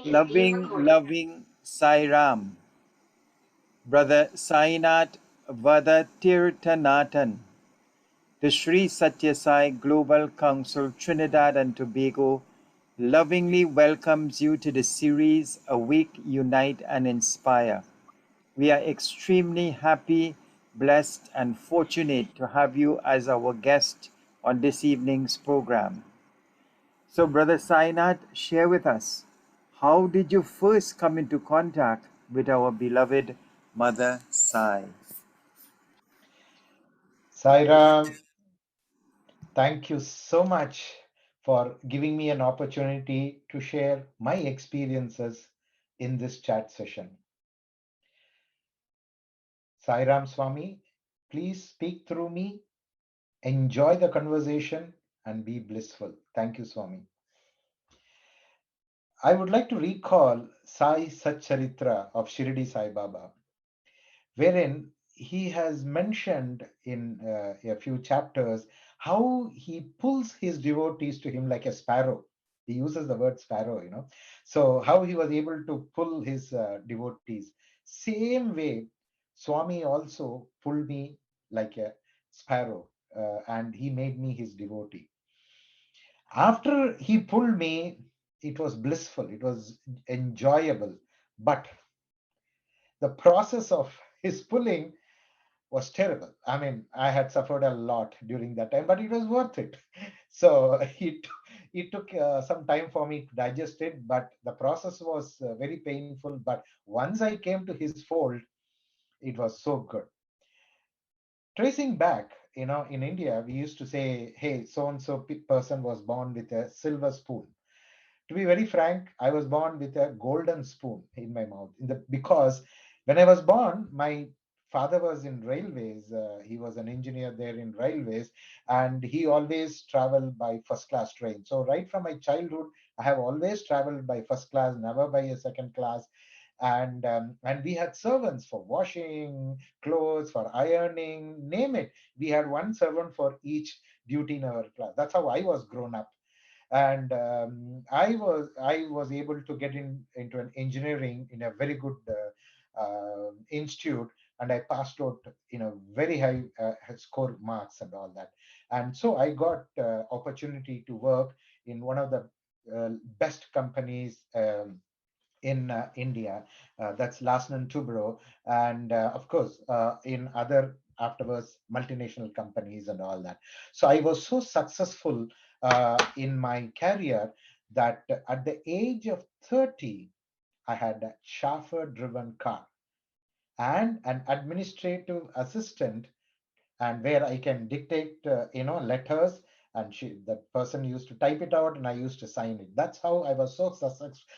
Loving Sai Ram, Brother Sainath Vadathirthanathan, the Sri Satya Sai Global Council Trinidad and Tobago lovingly welcomes you to the series Awake, Unite and Inspire. We are extremely happy, blessed and fortunate to have you as our guest on this evening's program. So Brother Sainath, share with us, how did you first come into contact with our beloved Mother Sai? Sai Ram, thank you so much for giving me an opportunity to share my experiences in this chat session. Sai Ram Swami, please speak through me, enjoy the conversation and be blissful. Thank you, Swami. I would like to recall Sai Satcharitra of Shirdi Sai Baba, wherein he has mentioned in a few chapters how he pulls his devotees to him like a sparrow. He uses the word sparrow. So how he was able to pull his devotees. Same way, Swami also pulled me like a sparrow, and he made me his devotee. After he pulled me, it was blissful, it was enjoyable, but the process of his pulling was terrible. I mean, I had suffered a lot during that time, but it was worth it. So it took some time for me to digest it, but the process was very painful. But once I came to his fold, it was so good. Tracing back, in India, we used to say, hey, so and so person was born with a silver spoon. To be very frank, I was born with a golden spoon in my mouth. Because when I was born, my father was in railways. He was an engineer there in railways, and he always traveled by first class train. So right from my childhood, I have always traveled by first class, never by a second class. And we had servants for washing clothes, for ironing, name it. We had one servant for each duty in our class. That's how I was grown up. And I was able to get into an engineering in a very good institute, and I passed out very high score marks and all that. And so I got opportunity to work in one of the best companies in India, that's Larsen& Toubro, and of course in other afterwards multinational companies and all that. So I was so successful in my career that at the age of 30, I had a chauffeur-driven car and an administrative assistant, and where I can dictate, letters, and that person used to type it out, and I used to sign it. That's how I was so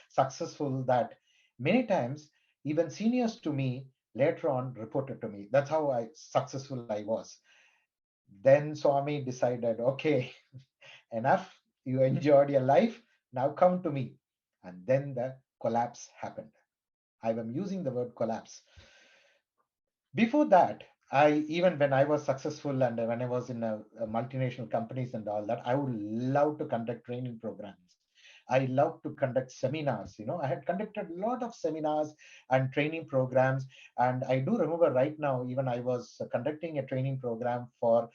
successful that many times even seniors to me later on reported to me. That's how successful I was. Then Swami decided, okay, enough. You enjoyed your life. Now come to me. And then the collapse happened. I am using the word collapse. Before that, even when I was successful and when I was in a multinational companies and all that, I would love to conduct training programs. I love to conduct seminars. I had conducted a lot of seminars and training programs. And I do remember right now, even I was conducting a training program for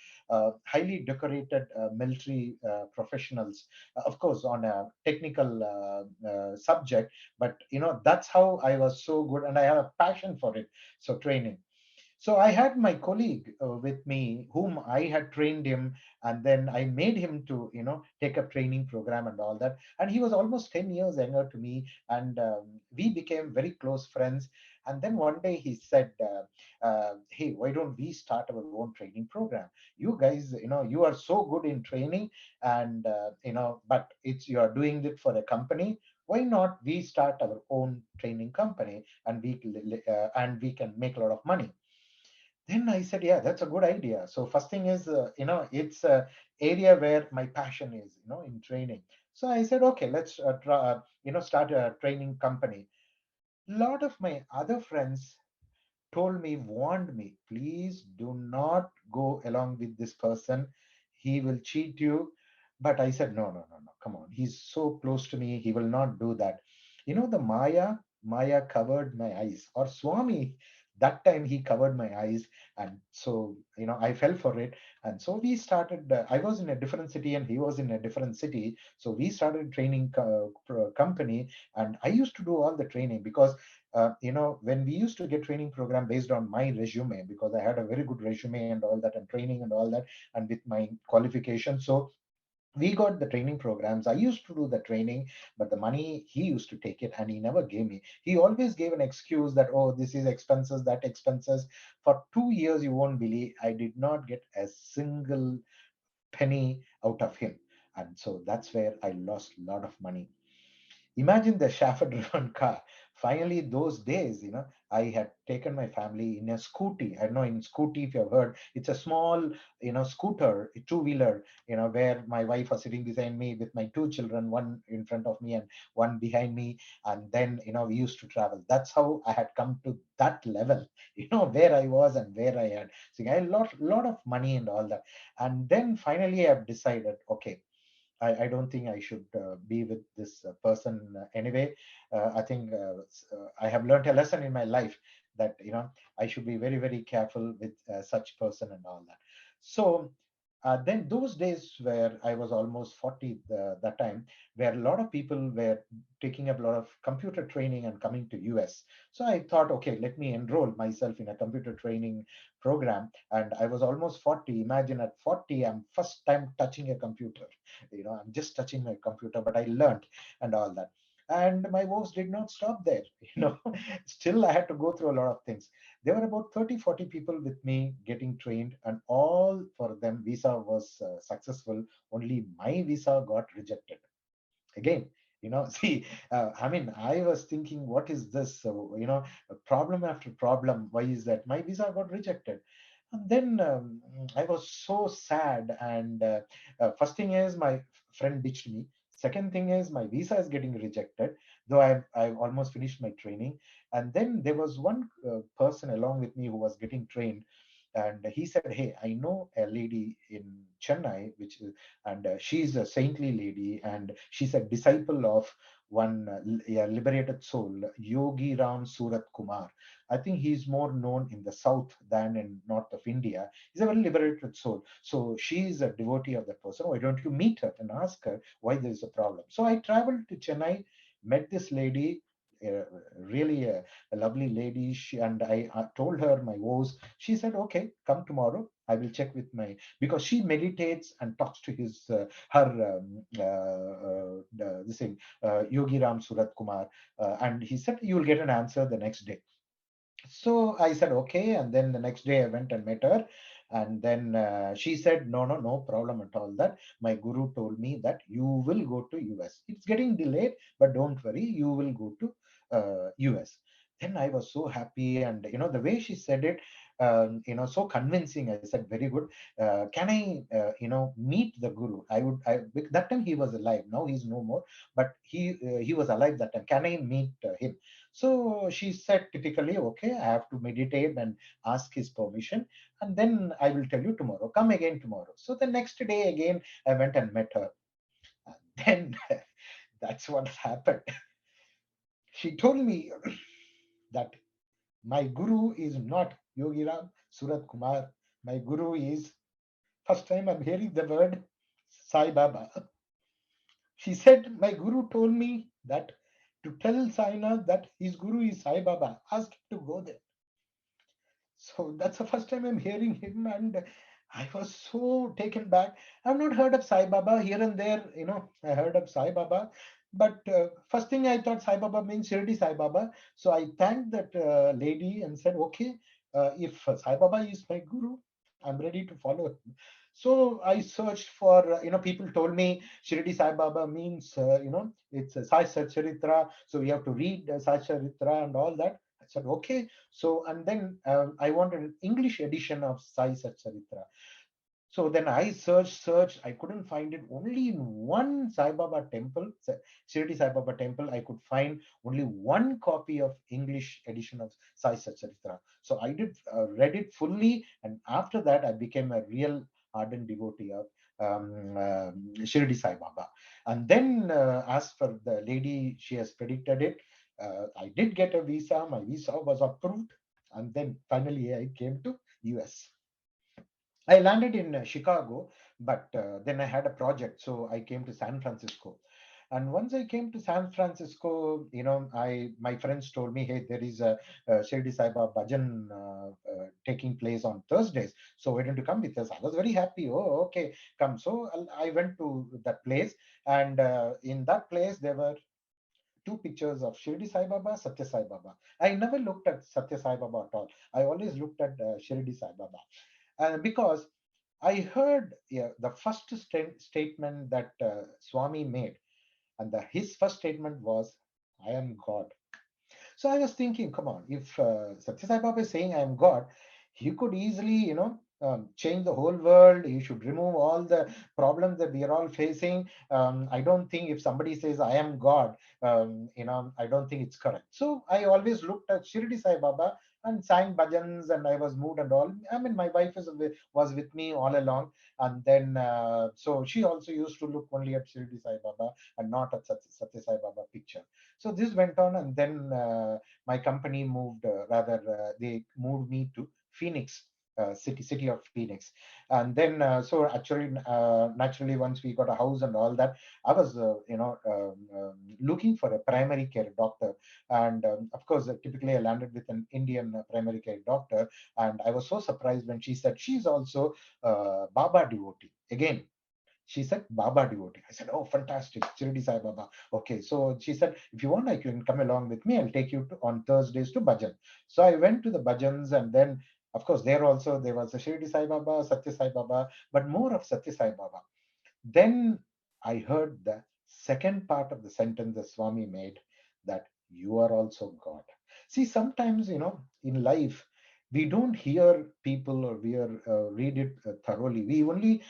highly decorated military professionals, of course, on a technical subject. But that's how I was so good, and I have a passion for it. So training. So I had my colleague with me, whom I had trained him, and then I made him to, take a training program and all that. And he was almost 10 years younger to me, and we became very close friends. And then one day he said, "Hey, why don't we start our own training program? You guys, you are so good in training, and but you are doing it for a company. Why not we start our own training company, and we can make a lot of money?" Then I said, yeah, that's a good idea. So first thing is, it's a area where my passion is, in training. So I said, okay, let's start a training company. A lot of my other friends told me, warned me, please do not go along with this person. He will cheat you. But I said, no, no, no, no, come on. He's so close to me. He will not do that. The Maya covered my eyes, or Swami, that time he covered my eyes. And so, I fell for it. And so we started, I was in a different city and he was in a different city. So we started training company. And I used to do all the training because when we used to get training program based on my resume, because I had a very good resume and all that, and training and all that, and with my qualification. So we got the training programs. I used to do the training, but the money he used to take it, and he never gave me. He always gave an excuse that, oh, this is expenses, that expenses. For 2 years, you won't believe, I did not get a single penny out of him. And so that's where I lost a lot of money. Imagine the chauffeur driven car. Finally, those days, I had taken my family in a scooty. I don't know, in scooty, if you've heard, it's a small, scooter, two-wheeler, where my wife was sitting beside me with my two children, one in front of me and one behind me. And then, we used to travel. That's how I had come to that level, where I was and where I had. So I had lot of money and all that. And then finally, I've decided, okay, I don't think I should be with this person anyway. I think I have learned a lesson in my life that I should be very very careful with such person and all that. So then those days where I was almost 40 that time, where a lot of people were taking up a lot of computer training and coming to US. So I thought, okay, let me enroll myself in a computer training program. And I was almost 40. Imagine at 40, I'm first time touching a computer. I'm just touching my computer, but I learned and all that. And my woes did not stop there. Still I had to go through a lot of things. There were about 30, 40 people with me getting trained, and all for them visa was successful. Only my visa got rejected again. See, I mean, I was thinking, what is this? Problem after problem. Why is that my visa got rejected? And then I was so sad. And first thing is, my friend ditched me. Second thing is, my visa is getting rejected, though I've almost finished my training. And then there was one person along with me who was getting trained, and he said, hey, I know a lady in Chennai, which is, and she's a saintly lady, and she's a disciple of one liberated soul, Yogi Ram Surat Kumar. I think he's more known in the south than in north of India. He's a very liberated soul. So she's a devotee of that person. Why don't you meet her and ask her why there is a problem? So I traveled to Chennai, met this lady, uh, really a lovely lady. And I told her my woes. She said, "Okay, come tomorrow. I will check with my," because she meditates and talks to his her this thing, Yogi Ram Surat Kumar, and he said you will get an answer the next day. So I said, okay. And then the next day I went and met her. And then she said, no, no, no problem at all. That my guru told me that you will go to US. It's getting delayed, but don't worry, you will go to US. Then I was so happy. And, the way she said it, so convincing. I said, very good. Can I, meet the guru? That time he was alive. Now he's no more, but he was alive that time. Can I meet him? So she said, typically, okay, I have to meditate and ask his permission, and then I will tell you tomorrow. Come again tomorrow. So the next day again, I went and met her. And then That's what happened. She told me that my guru is not Yogiram Surat Kumar. My guru is, first time I'm hearing the word, Sai Baba. She said, my guru told me that to tell Sainath that his guru is Sai Baba. Ask him to go there. So that's the first time I'm hearing him, and I was so taken back. I've not heard of Sai Baba here and there, I heard of Sai Baba, but first thing I thought Sai Baba means Shirdi Sai Baba. So I thanked that lady and said, okay, if Sai Baba is my guru, I'm ready to follow him. So I searched for, people told me Shirdi Sai Baba means, it's Sai Satcharitra. So you have to read Sai Charitra and all that. I said, okay. So, and then I wanted an English edition of Sai Satcharitra. So then I searched. I couldn't find it. Only in one Sai Baba temple, Shirdi Sai Baba temple, I could find only one copy of English edition of Sai Satcharitra. So I did read it fully, and after that, I became a real ardent devotee of Shirdi Sai Baba. And then, as for the lady, she has predicted it. I did get a visa. My visa was approved, and then finally I came to US. I landed in Chicago, but then I had a project, so I came to San Francisco. And once I came to San Francisco, I my friends told me, hey, there is a Shirdi Sai Baba Bhajan taking place on Thursdays. So why don't you come with us? I was very happy. Oh, okay, come. So I went to that place, and in that place there were two pictures of Shirdi Sai Baba, Satya Sai Baba. I never looked at Satya Sai Baba at all. I always looked at Shirdi Sai Baba. Because I heard, yeah, the first statement that Swami made, and his first statement was, I am God. So I was thinking, come on, if Satya Sai Baba is saying I am God, he could easily, change the whole world. He should remove all the problems that we are all facing. I don't think if somebody says I am God, I don't think it's correct. So I always looked at Shirdi Sai Baba and sang bhajans, and I was moved and all. I mean, my wife was with me all along, and then so she also used to look only at Shirdi Sai Baba and not at Satya Sai Baba picture. So this went on, and then my company moved, they moved me to Phoenix. City of Phoenix, and then so actually naturally, once we got a house and all that, I was looking for a primary care doctor, and of course typically I landed with an Indian primary care doctor, and I was so surprised when she said she's also Baba devotee. Again, she said, Baba devotee. I said, oh, fantastic. Shirdi Sai Baba. Okay. So she said, if you want, I can come along with me. I'll take you on Thursdays to Bhajan. So I went to the Bhajans, and then, of course, there also there was a Shirdi Sai Baba, Satya Sai Baba, but more of Satya Sai Baba. Then I heard the second part of the sentence the Swami made, that you are also God. See, sometimes, in life, we don't hear people, or read it thoroughly. We only,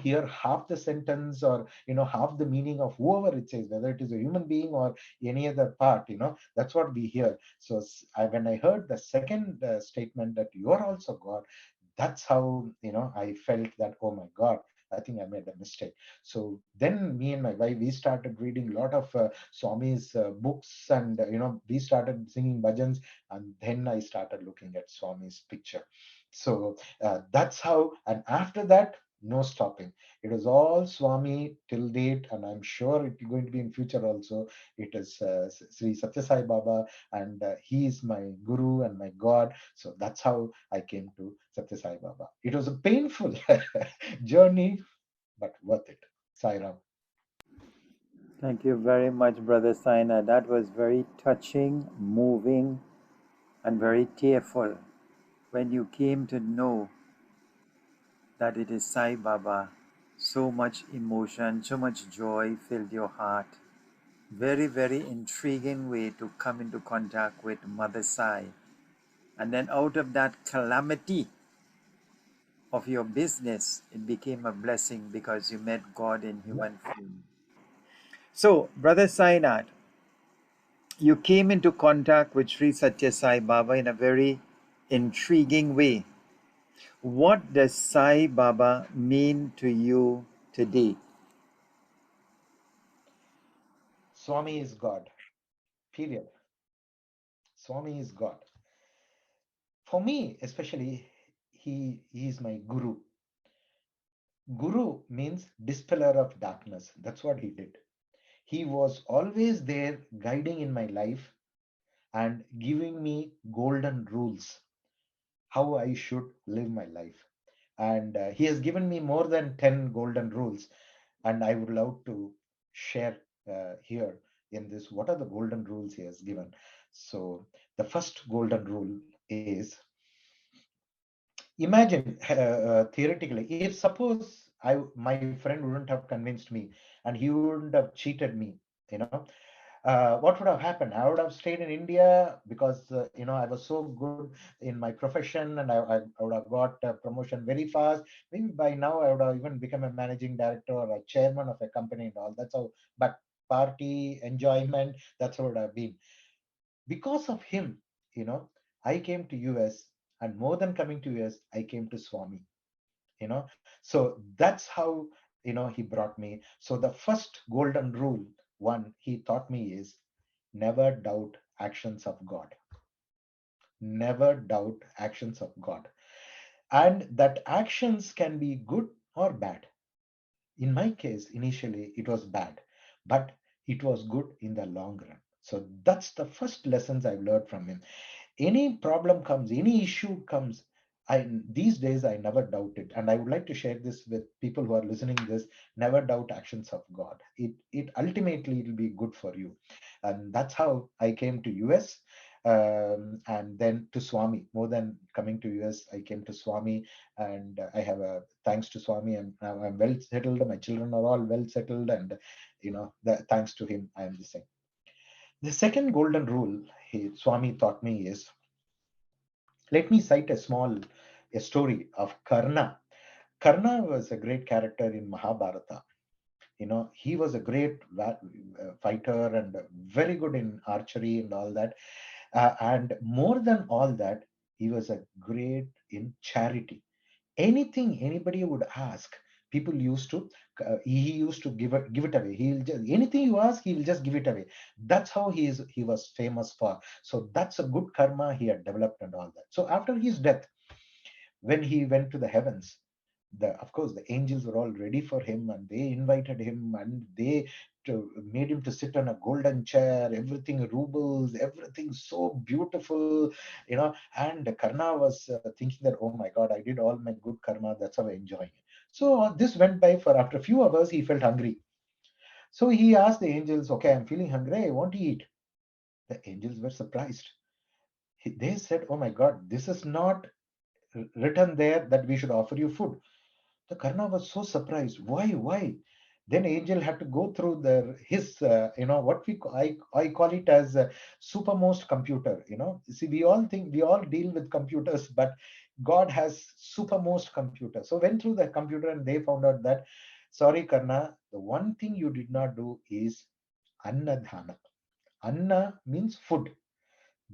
hear half the sentence, or, half the meaning of whoever it says, whether it is a human being or any other part, that's what we hear. So when I heard the second statement that you are also God, that's how, I felt that, oh my God, I think I made a mistake. So then me and my wife, we started reading a lot of Swami's books, and we started singing bhajans, and then I started looking at Swami's picture. So that's how, and after that, no stopping. It is all Swami till date, and I'm sure it's going to be in future also. It is Sri Satya Sai Baba, and he is my guru and my God. So that's how I came to Satya Sai Baba. It was a painful journey, but worth it. Sai Ram. Thank you very much, Brother Saina. That was very touching, moving, and very tearful when you came to know that it is Sai Baba. So much emotion, so much joy filled your heart. Very, very intriguing way to come into contact with Mother Sai. And then out of that calamity of your business, it became a blessing because you met God in Yeah. human form. So, Brother Sainath, you came into contact with Sri Satya Sai Baba in a very intriguing way. What does Sai Baba mean to you today? Swami is God. Period. Swami is God. For me, especially, he is my guru. Guru means dispeller of darkness. That's what he did. He was always there guiding in my life and giving me golden rules how I should live my life. And he has given me more than 10 golden rules. And I would love to share here in this what are the golden rules he has given. So, the first golden rule is imagine theoretically, if suppose my friend wouldn't have convinced me and he wouldn't have cheated me, you know, what would have happened? I would have stayed in India because I was so good in my profession, and I would have got a promotion very fast. Maybe by now I would have even become a managing director or a chairman of a company and all. That's how. But party enjoyment, that's what it would have been. Because of him, you know, I came to US, and more than coming to US, I came to Swami. So that's how he brought me. So the first golden rule, one he taught me, is never doubt actions of God. Never doubt actions of God. And that actions can be good or bad. In my case, initially it was bad, but it was good in the long run. So that's the first lessons I've learned from him. Any problem comes, any issue comes, these days I never doubt it. And I would like to share this with people who are listening this. Never doubt actions of God. It ultimately it'll be good for you. And that's how I came to US, and then to Swami. More than coming to US, I came to Swami. And I have a thanks to Swami, I'm well settled, my children are all well settled, and thanks to him I am the same. The second golden rule Swami taught me is, let me cite a story of Karna. Karna was a great character in Mahabharata. He was a great fighter and very good in archery and all that. And more than all that, he was a great in charity. Anything anybody would ask, people used to he used to give it away. He'll just, anything you ask, he will just give it away. That's how he was famous for. So that's a good karma he had developed and all that. So after his death, when he went to the heavens, of course the angels were all ready for him, and they invited him, and they made him to sit on a golden chair, everything rubles, everything so beautiful. And Karna was thinking that, oh my god, I did all my good karma, that's how I'm enjoying it. So this went by. For after a few hours he felt hungry. So he asked the angels, okay, I'm feeling hungry, I want to eat. The angels were surprised. They said, oh my god, this is not written there that we should offer you food. The Karna was so surprised. Why? Then angel had to go through his what I call it as a supermost computer. See, we all think we all deal with computers, but God has supermost computer. So went through the computer, and they found out that, sorry Karna, the one thing you did not do is anna dhana. Anna means food.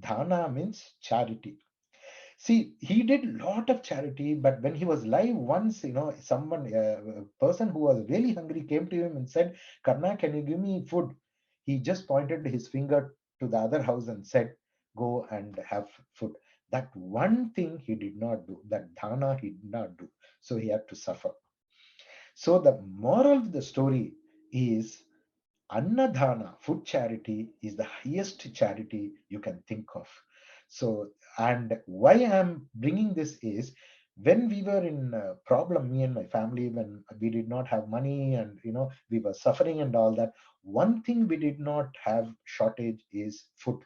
Dhana means charity. See, he did a lot of charity, but when he was live, once, a person who was really hungry came to him and said, Karna, can you give me food? He just pointed his finger to the other house and said, go and have food. That one thing he did not do, that dhana he did not do. So he had to suffer. So the moral of the story is, Annadhana, food charity, is the highest charity you can think of. So, and why I'm bringing this is, when we were in a problem, me and my family, when we did not have money, and we were suffering and all that, one thing we did not have shortage is food.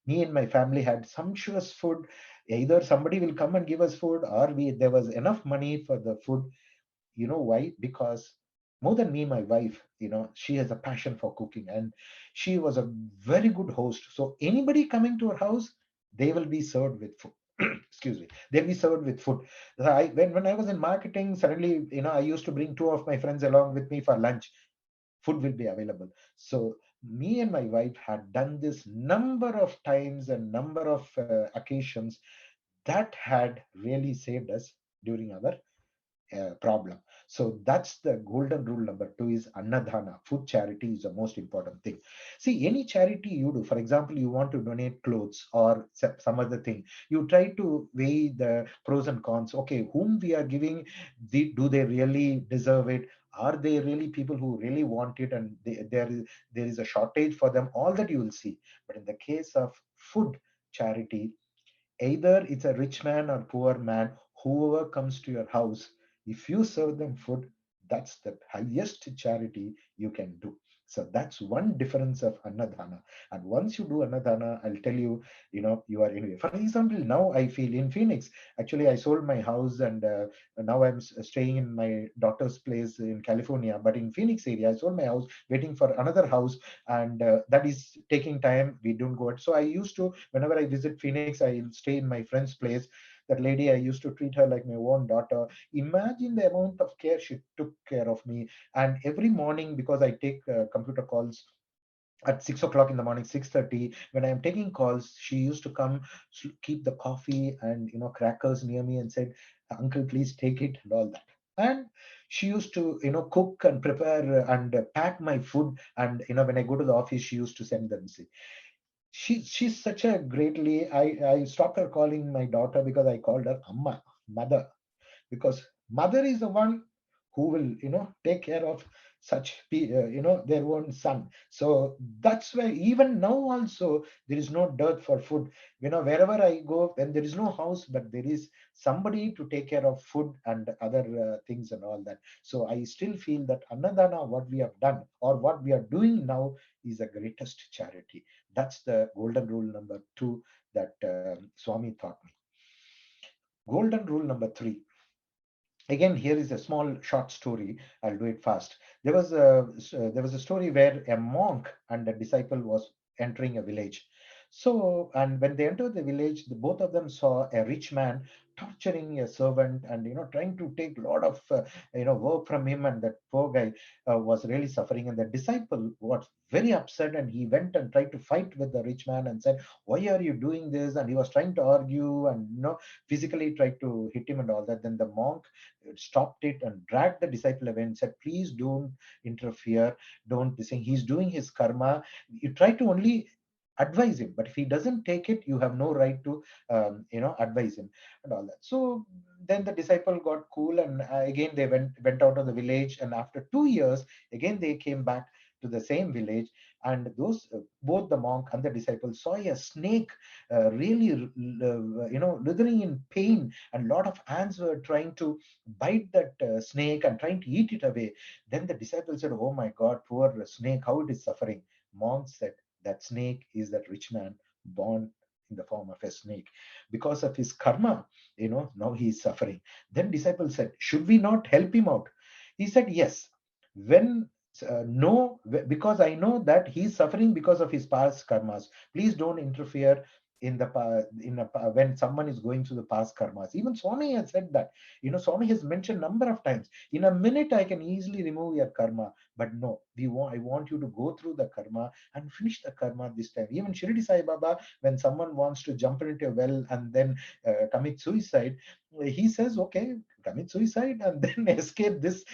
Me and my family had sumptuous food. Either somebody will come and give us food, or we there was enough money for the food. You know why? Because more than me, my wife, she has a passion for cooking, and she was a very good host. So anybody coming to her house, they will be served with food. Excuse me, they'll be served with food. So when I was in marketing, suddenly, I used to bring two of my friends along with me for lunch. Food will be available. So me and my wife had done this number of times and number of occasions, that had really saved us during our problem. So that's the golden rule number two is annadhana. Food charity is the most important thing. See, any charity you do, for example, you want to donate clothes or some other thing, you try to weigh the pros and cons. Okay, whom we are giving, do they really deserve it? Are they really people who really want it, and there is a shortage for them? All that you will see. But in the case of food charity, either it's a rich man or poor man, whoever comes to your house, if you serve them food, that's the highest charity you can do. So that's one difference of annadhana. And once you do annadhana, I'll tell you, you are anyway. For example, now I feel in Phoenix, actually, I sold my house, and now I'm staying in my daughter's place in California. But in Phoenix area, I sold my house, waiting for another house, and that is taking time. We don't go out. So I used to, whenever I visit Phoenix, I'll stay in my friend's place. That lady, I used to treat her like my own daughter. Imagine the amount of care she took care of me. And every morning, because I take computer calls at 6 o'clock in the morning, 6:30, when I am taking calls, she used to come, keep the coffee and crackers near me, and said, "Uncle, please take it," and all that. And she used to cook and prepare and pack my food. And when I go to the office, she used to send them. She's such a great lady. I stopped her calling my daughter, because I called her Amma, mother, because mother is the one who will take care of their own son. So that's why even now also there is no dearth for food. Wherever I go, when there is no house, but there is somebody to take care of food and other things and all that. So I still feel that annadana, what we have done or what we are doing now, is the greatest charity. That's the golden rule number two that Swami taught me. Golden rule number three. Again, here is a small short story. I'll do it fast. There was a story where a monk and a disciple was entering a village. So, and when they entered the village, both of them saw a rich man torturing a servant, and trying to take a lot of work from him, and that poor guy was really suffering. And the disciple was very upset, and he went and tried to fight with the rich man and said, "Why are you doing this?" And he was trying to argue, and physically tried to hit him and all that. Then the monk stopped it and dragged the disciple away and said, "Please don't interfere. Don't this thing. He's doing his karma. You try to only advise him, but if he doesn't take it, you have no right to advise him," and all that. So then the disciple got cool, and again they went out of the village. And after 2 years, again they came back to the same village, and those both the monk and the disciple saw a snake really writhing in pain, and a lot of ants were trying to bite that snake and trying to eat it away. Then the disciple said, "Oh my God, poor snake, how it is suffering." Monk said, "That snake is that rich man born in the form of a snake. Because of his karma, now he is suffering." Then disciple said, "Should we not help him out?" He said, "Yes. When no, because I know that he's suffering because of his past karmas. Please don't interfere in the when someone is going through the past karmas." Even Swami has said that. Swami has mentioned number of times. In a minute, I can easily remove your karma, but no, I want you to go through the karma and finish the karma this time. Even Shirdi Sai Baba, when someone wants to jump into a well and then commit suicide, he says, "Okay, commit suicide and then escape this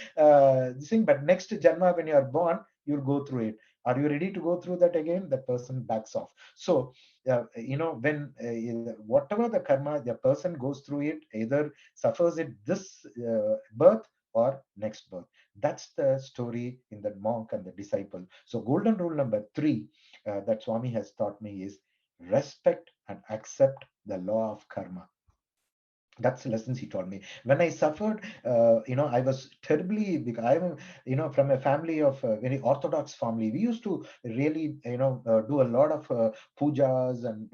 thing. But next janma, when you are born, you'll go through it. Are you ready to go through that again?" That person backs off. So, when whatever the karma, the person goes through it, either suffers it this birth or next birth. That's the story in the monk and the disciple. So, golden rule number three that Swami has taught me is respect and accept the law of karma. That's the lessons he taught me. When I suffered, I was terribly, because I'm from a family of very orthodox family. We used to really do a lot of pujas and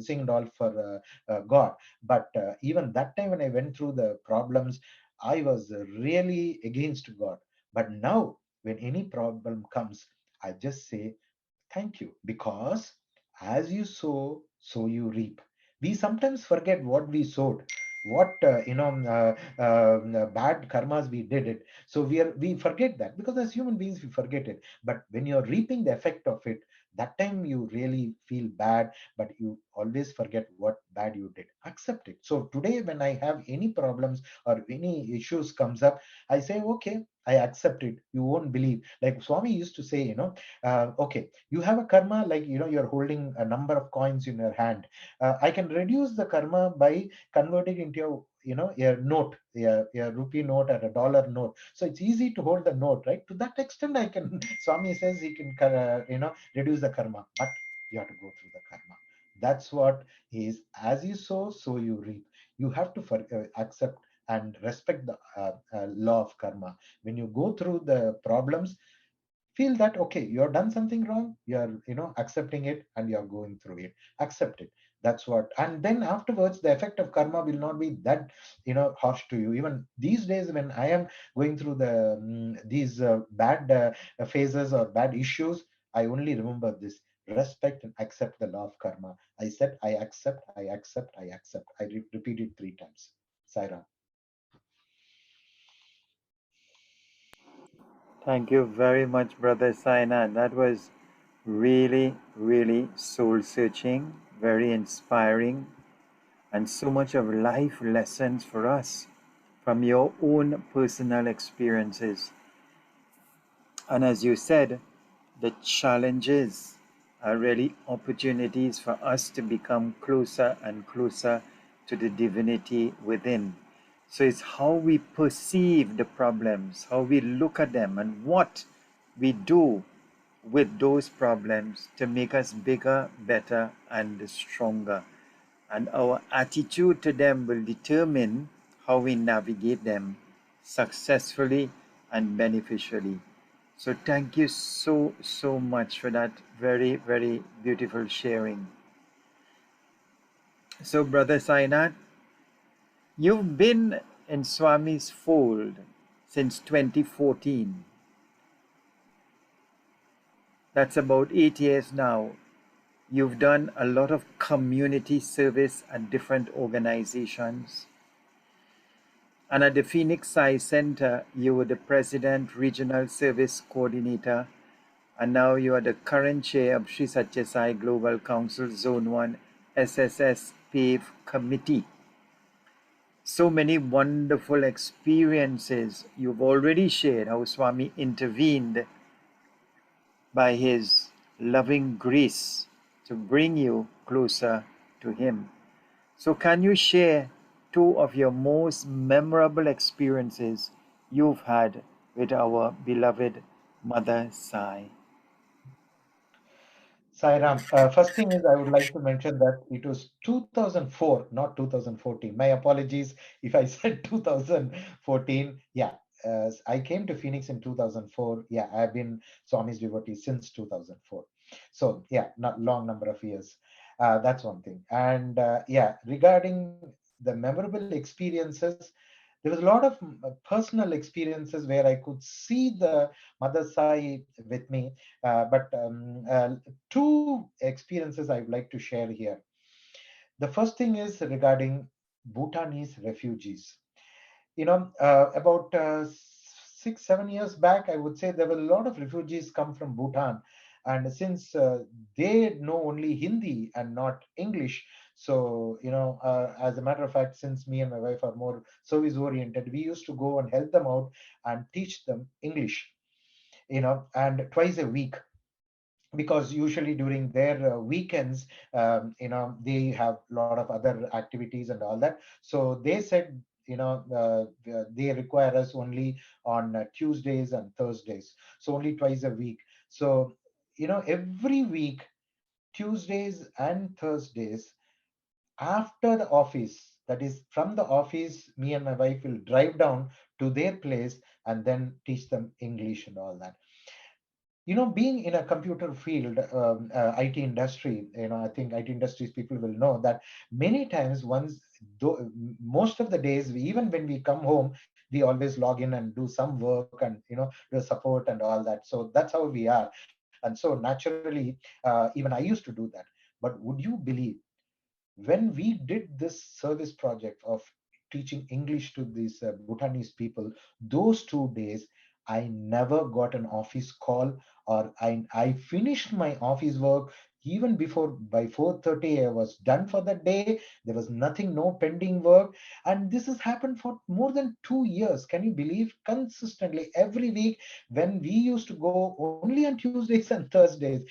sing and all for God. But even that time, when I went through the problems, I was really against God. But now, when any problem comes, I just say thank you, because as you sow, so you reap. We sometimes forget what we sowed, what bad karmas we did it. So we forget that, because as human beings we forget it. But when you're reaping the effect of it, that time you really feel bad. But you always forget what bad you did. Accept it. So today when I have any problems or any issues comes up, I say, okay, I accept it. You won't believe. Like Swami used to say, okay, you have a karma, like, you're holding a number of coins in your hand. I can reduce the karma by converting into a note, a rupee note or a dollar note. So it's easy to hold the note, right? To that extent, I can. Swami says he can, reduce the karma, but you have to go through the karma. That's what is. As you sow, so you reap. You have to accept and respect the law of karma. When you go through the problems, feel that okay, you've done something wrong, you're accepting it, and you're going through it. Accept it. That's what. And then afterwards, the effect of karma will not be that harsh to you. Even these days when I am going through these bad phases or bad issues, I only remember this: respect and accept the law of karma. I said, I accept, I accept, I accept. I repeat it 3 times. Saira. Thank you very much, Brother Sainath. That was really, really soul searching, very inspiring, and so much of life lessons for us from your own personal experiences. And as you said, the challenges are really opportunities for us to become closer and closer to the divinity within. So it's how we perceive the problems, how we look at them, and what we do with those problems to make us bigger, better, and stronger. And our attitude to them will determine how we navigate them successfully and beneficially. So thank you so, so much for that very, very beautiful sharing. So, Brother Sainath, you've been in Swami's fold since 2014. That's about 8 years now. You've done a lot of community service at different organizations. And at the Phoenix Sai Center, you were the President, Regional Service Coordinator, and now you are the current chair of Sri Satya Sai Global Council Zone 1 SSS PAVE Committee. So many wonderful experiences you've already shared, how Swami intervened by his loving grace to bring you closer to him. So can you share two of your most memorable experiences you've had with our beloved Mother Sai? Sairam, first thing is I would like to mention that it was 2004, not 2014. My apologies if I said 2014. Yeah, I came to Phoenix in 2004. Yeah, I've been Swami's devotee since 2004. So yeah, not long number of years. That's one thing. And yeah, regarding the memorable experiences, there was a lot of personal experiences where I could see the Mother Sai with me. But two experiences I would like to share here. The first thing is regarding Bhutanese refugees. About 6, 7 years back, I would say there were a lot of refugees come from Bhutan, and since they know only Hindi and not English, so as a matter of fact, since me and my wife are more service oriented, we used to go and help them out and teach them English, and twice a week, because usually during their weekends, they have a lot of other activities and all that. So they said, they require us only on Tuesdays and Thursdays, so only twice a week. So every week, Tuesdays and Thursdays, after the office, that is from the office, me and my wife will drive down to their place and then teach them English and all that. Being in a computer field, IT industry, I think IT industries people will know that many times, though, most of the days, even when we come home, we always log in and do some work and do support and all that. So that's how we are. And so naturally, even I used to do that. But would you believe, when we did this service project of teaching English to these Bhutanese people, those 2 days, I never got an office call, or I finished my office work even before by 4:30 I was done for the day. There was nothing, no pending work. And this has happened for more than 2 years. Can you believe? Consistently every week, when we used to go only on Tuesdays and Thursdays.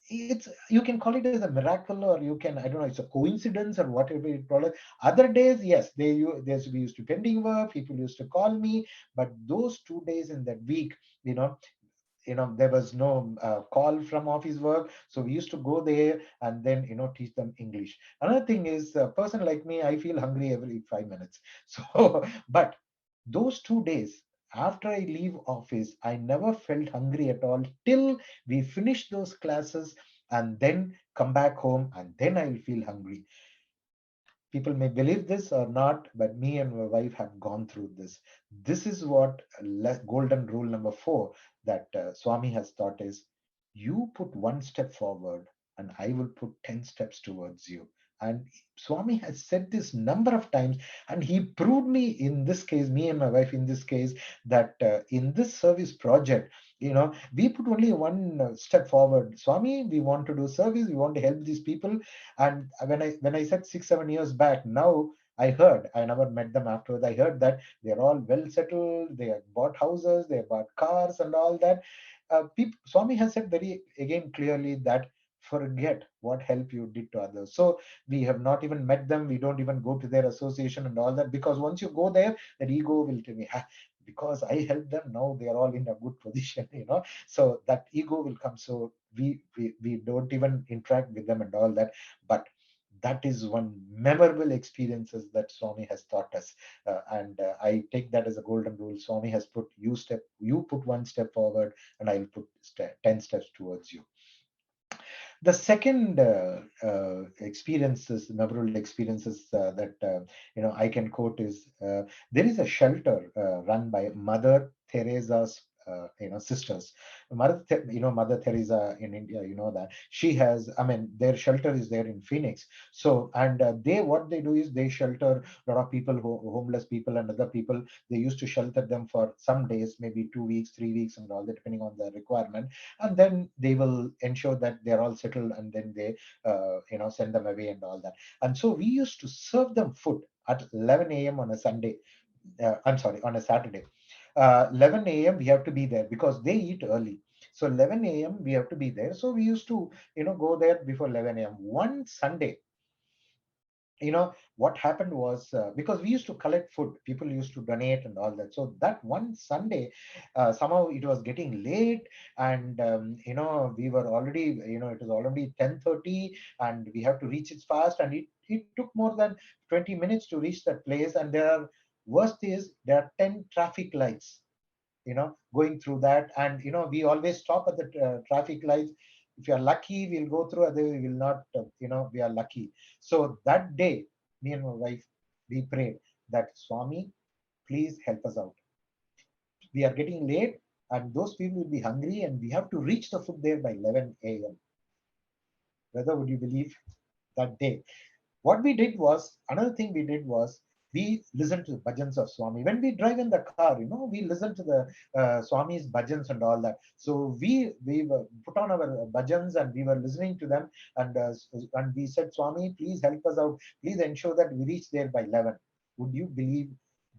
It's, you can call it as a miracle, or you can, I don't know, it's a coincidence or whatever you call it. Other days, yes, there's, we used to pending work, people used to call me. But those 2 days in that week, you know there was no call from office work, so we used to go there and then teach them English. Another thing is, a person like me, I feel hungry every 5 minutes. So but those 2 days after I leave office, I never felt hungry at all till we finish those classes, and then come back home, and then I'll feel hungry. People may believe this or not, but me and my wife have gone through this. This is what golden rule number 4 that Swami has taught is: you put one step forward, and I will put 10 steps towards you. And Swami has said this number of times, and he proved me in this case, me and my wife in this case, that in this service project, we put only one step forward. Swami, we want to do service, we want to help these people. And when I said 6 7 years back, now I heard, I never met them afterwards, I heard that they're all well settled, they have bought houses, they have bought cars and all that. Swami has said very again clearly that forget what help you did to others. So we have not even met them, we don't even go to their association and all that, because once you go there, that ego will tell me, because I helped them, now they are all in a good position. So that ego will come. So we don't even interact with them and all that. But that is one memorable experiences that Swami has taught us. And I take that as a golden rule. Swami has put, you put one step forward, and I'll put 10 steps towards you. The second experiences, memorable experiences that I can quote is, there is a shelter run by Mother Teresa's sisters. Mother Teresa in India, that she has, I mean, their shelter is there in Phoenix. So, and they, what they do is they shelter a lot of people, homeless people and other people. They used to shelter them for some days, maybe 2 weeks, 3 weeks, and all that, depending on the requirement. And then they will ensure that they're all settled, and then they send them away and all that. And so we used to serve them food at 11 a.m. on a Sunday. I'm sorry, on a Saturday. 11 a.m. we have to be there because they eat early. So 11 a.m. we have to be there. So we used to go there before 11 a.m. One Sunday, what happened was, because we used to collect food, people used to donate and all that. So that one Sunday, somehow it was getting late, and we were already, it was already 10:30, and we have to reach it fast, and it took more than 20 minutes to reach that place. And there are, worst is, there are 10 traffic lights going through that. And we always stop at the traffic lights. If you are lucky, we'll go through, otherwise we will not. We are lucky. So that day, me and my wife, we prayed that, Swami, please help us out. We are getting late, and those people will be hungry, and we have to reach the food there by 11 a.m. Whether would you believe, that day, what we did was, another thing we did was, we listened to the bhajans of Swami. When we drive in the car, we listen to the Swami's bhajans and all that. So we were put on our bhajans, and we were listening to them. And we said, Swami, please help us out. Please ensure that we reach there by 11. Would you believe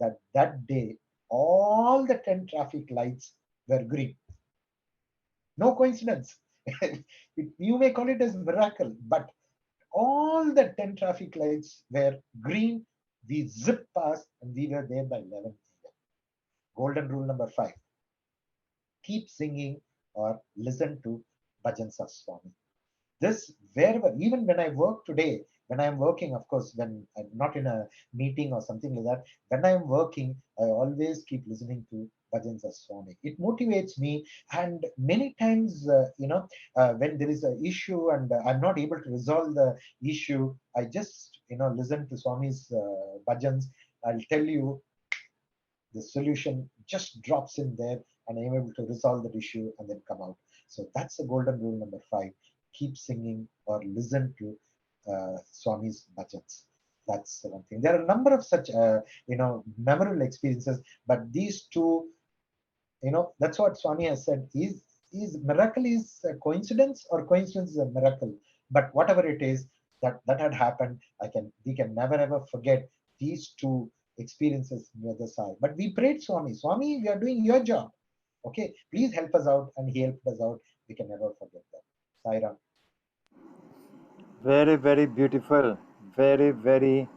that that day all the 10 traffic lights were green? No coincidence. You may call it as miracle, but all the 10 traffic lights were green. We zipped past, and we were there by 11 p.m. Golden rule number 5: keep singing or listen to bhajans of Swami. This, wherever, even when I work today, when I'm working, of course, when I'm not in a meeting or something like that, when I'm working, I always keep listening to bhajans of Swami. It motivates me. And many times, when there is an issue, and I'm not able to resolve the issue, I just listen to Swami's bhajans. I'll tell you, the solution just drops in there, and I'm able to resolve that issue and then come out. So that's the golden rule number 5: keep singing or listen to Swami's bhajans. That's the one thing. There are a number of such memorable experiences, but these two That's what Swami has said. Is miracle is a coincidence or coincidence is a miracle? But whatever it is that had happened, we can never ever forget these two experiences on the other side. But we prayed Swami, Swami, we are doing your job. Okay, please help us out, and he helped us out. We can never forget that. Saira. Very, very beautiful. Very, very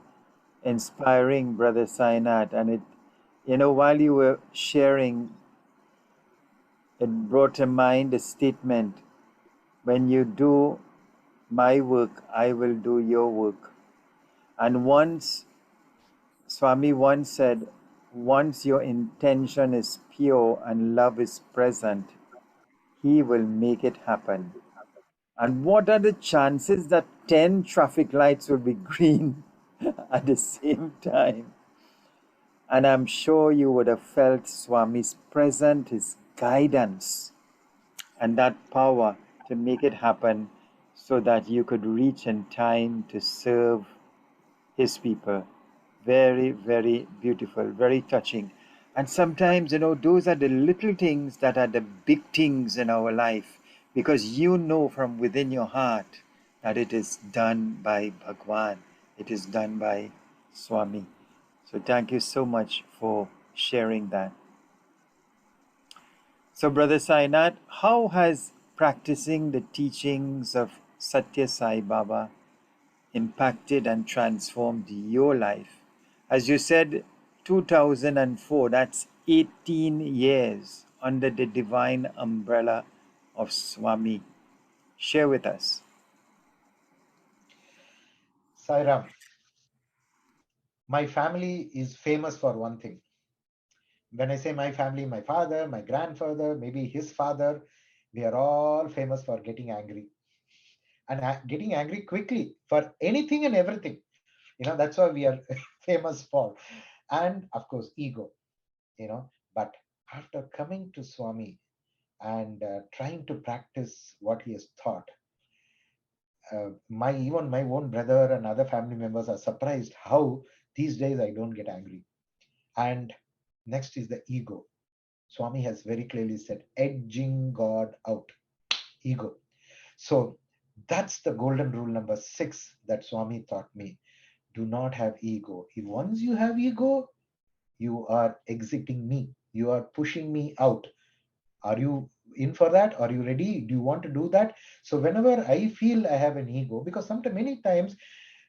inspiring, Brother Sainath. And while you were sharing, it brought to mind a statement: when you do my work, I will do your work. And Swami once said, once your intention is pure and love is present, he will make it happen. And what are the chances that 10 traffic lights will be green at the same time? And I'm sure you would have felt Swami's presence, his guidance, and that power to make it happen so that you could reach in time to serve his people. Very, very beautiful, very touching. And sometimes, those are the little things that are the big things in our life, because you know from within your heart that it is done by Bhagwan, it is done by Swami. So thank you so much for sharing that. So, Brother Sainath, how has practicing the teachings of Satya Sai Baba impacted and transformed your life? As you said, 2004, that's 18 years under the divine umbrella of Swami. Share with us. Saira, my family is famous for one thing. When I say my family, my father, my grandfather, maybe his father, we are all famous for getting angry, and getting angry quickly for anything and everything. That's what we are famous for. And of course, ego. But after coming to Swami and trying to practice what he has taught, my even my own brother and other family members are surprised how these days I don't get angry. And next is the ego. Swami has very clearly said, edging God out, ego. So that's the golden rule number 6 that Swami taught me. Do not have ego. If once you have ego, you are exiting me. You are pushing me out. Are you in for that? Are you ready? Do you want to do that? So whenever I feel I have an ego, because sometimes many times,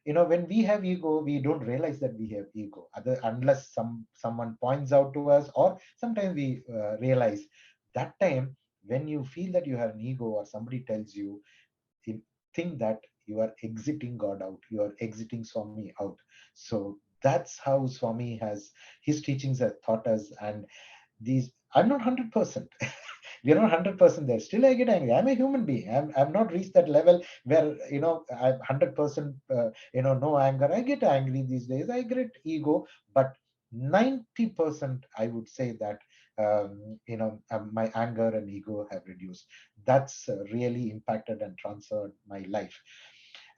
when we have ego, we don't realize that we have ego, unless someone points out to us, or sometimes we realize that time when you feel that you have an ego, or somebody tells you, think that you are exiting God out, you are exiting Swami out. So that's how Swami has his teachings have taught us. And these, I'm not 100%. We are not 100% there. Still, I get angry. I'm a human being. I'm not reached that level where I'm 100%. No anger. I get angry these days. I get ego, but 90% I would say that my anger and ego have reduced. That's really impacted and transferred my life.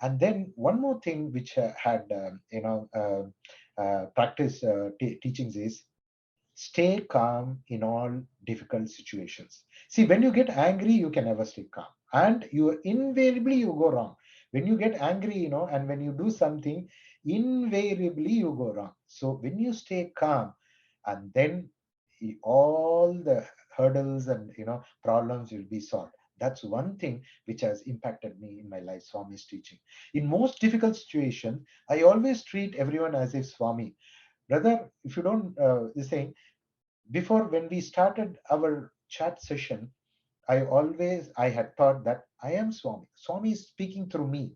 And then one more thing which had practice teachings is stay calm in all difficult situations. See, when you get angry, you can never stay calm, and you invariably you go wrong. When you get angry, and when you do something, invariably you go wrong. So when you stay calm, and then all the hurdles and problems will be solved. That's one thing which has impacted me in my life. Swami's teaching. In most difficult situations, I always treat everyone as if Swami. Brother, if you don't, the saying, before when we started our chat session, I had thought that I am Swami. Swami is speaking through me.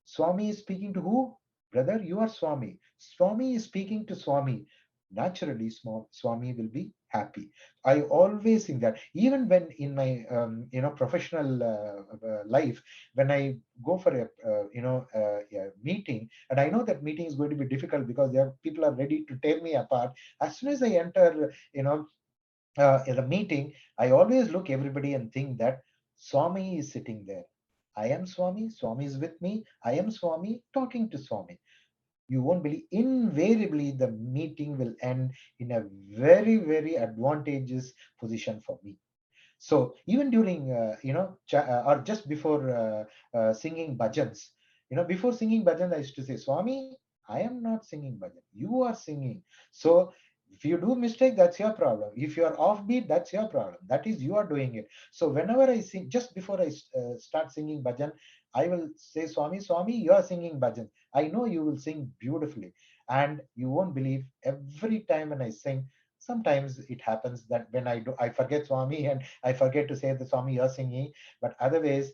Swami is speaking to who? Brother, you are Swami. Swami is speaking to Swami. Naturally, Swami will be happy. I always think that, even when in my professional life, when I go for a meeting, and I know that meeting is going to be difficult because people are ready to tear me apart. As soon as I enter, in the meeting, I always look everybody and think that Swami is sitting there. I am Swami. Swami is with me. I am Swami talking to Swami. you won't believe, invariably the meeting will end in a very, very advantageous position for me. So even during, or just before singing bhajans, before singing bhajan, I used to say, Swami, I am not singing bhajan. You are singing. So if you do mistake, that's your problem. If you are offbeat, that's your problem. That is, you are doing it. So whenever I sing, just before I start singing bhajan, I will say, Swami, Swami, you are singing bhajan. I know you will sing beautifully. And you won't believe, every time when I sing, sometimes it happens that when I do, I forget Swami and I forget to say the Swami you're singing, but otherwise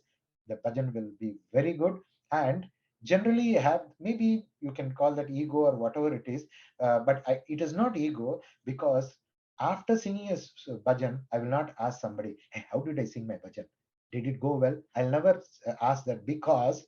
the bhajan will be very good. And generally have, maybe you can call that ego or whatever it is, it is not ego, because after singing a bhajan, I will not ask somebody, hey, how did I sing my bhajan? Did it go well? I'll never ask that, because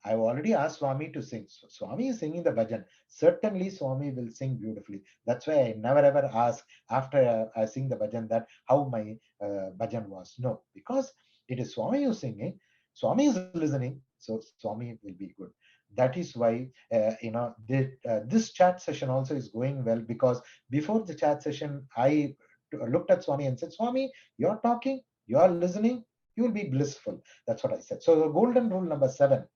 I've already asked Swami to sing. So Swami is singing the bhajan. Certainly, Swami will sing beautifully. That's why I never ever ask after I sing the bhajan that how my bhajan was. No, because it is Swami who's singing. Swami is listening, so Swami will be good. That is why this chat session also is going well, because before the chat session, I looked at Swami and said, Swami, you're talking, you're listening, you will be blissful. That's what I said. So the golden rule number 7,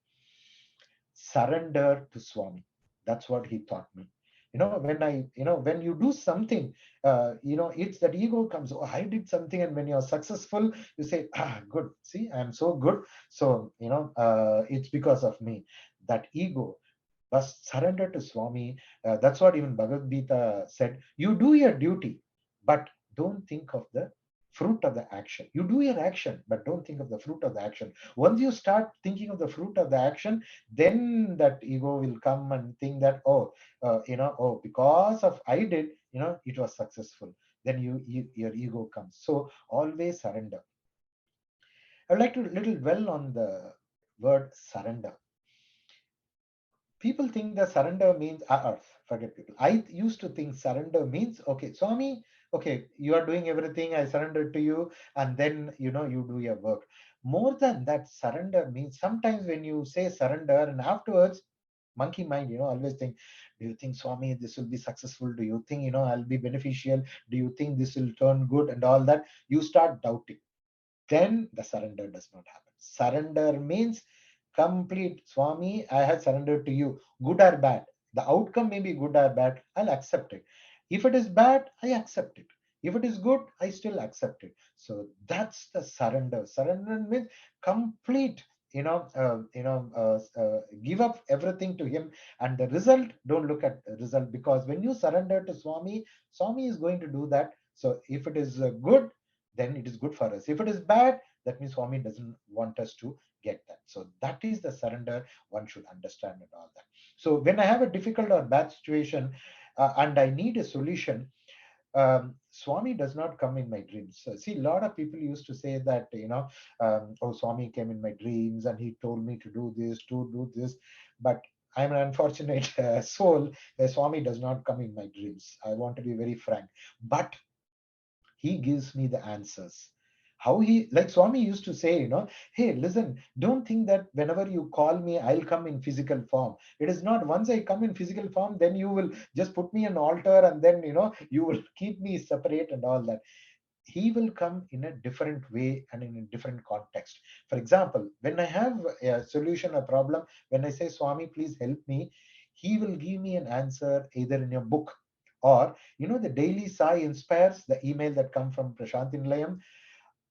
surrender to Swami. That's what he taught me. When you do something, it's that ego comes, oh, I did something. And when you're successful, you say, good, see, I'm so good. So, it's because of me. That ego, but surrender to Swami. That's what even Bhagavad Gita said. You do your duty, but don't think of the fruit of the action. You do your action, but don't think of the fruit of the action. Once you start thinking of the fruit of the action, then that ego will come and think that, oh, because of I did, it was successful. Then your ego comes. So always surrender. I would like to little dwell on the word surrender. People think that surrender means, forget people. I used to think surrender means, okay, Swami, okay, you are doing everything, I surrender to you, and then, you do your work. More than that, surrender means, sometimes when you say surrender and afterwards, monkey mind, always think, do you think, Swami, this will be successful? Do you think, I'll be beneficial? Do you think this will turn good and all that? You start doubting, then the surrender does not happen. Surrender means complete, Swami, I have surrendered to you, good or bad. The outcome may be good or bad, I'll accept it. If it is bad, I accept it. If it is good, I still accept it. So that's the surrender. Surrender means complete, give up everything to him, and the result, don't look at the result, because when you surrender to Swami, Swami is going to do that. So if it is good, then it is good for us. If it is bad, that means Swami doesn't want us to get that. So that is the surrender one should understand and all that. So when I have a difficult or bad situation, and I need a solution, Swami does not come in my dreams. So, see, a lot of people used to say that, oh, Swami came in my dreams and he told me to do this, to do this. But I'm an unfortunate soul. Swami does not come in my dreams. I want to be very frank. But he gives me the answers. How he, like Swami used to say, hey, listen, don't think that whenever you call me, I'll come in physical form. It is not, once I come in physical form, then you will just put me an altar and then, you will keep me separate and all that. He will come in a different way and in a different context. For example, when I have a solution, a problem, when I say, Swami, please help me, he will give me an answer either in a book, or the daily Sai inspires, the email that come from Prashant Nilayam.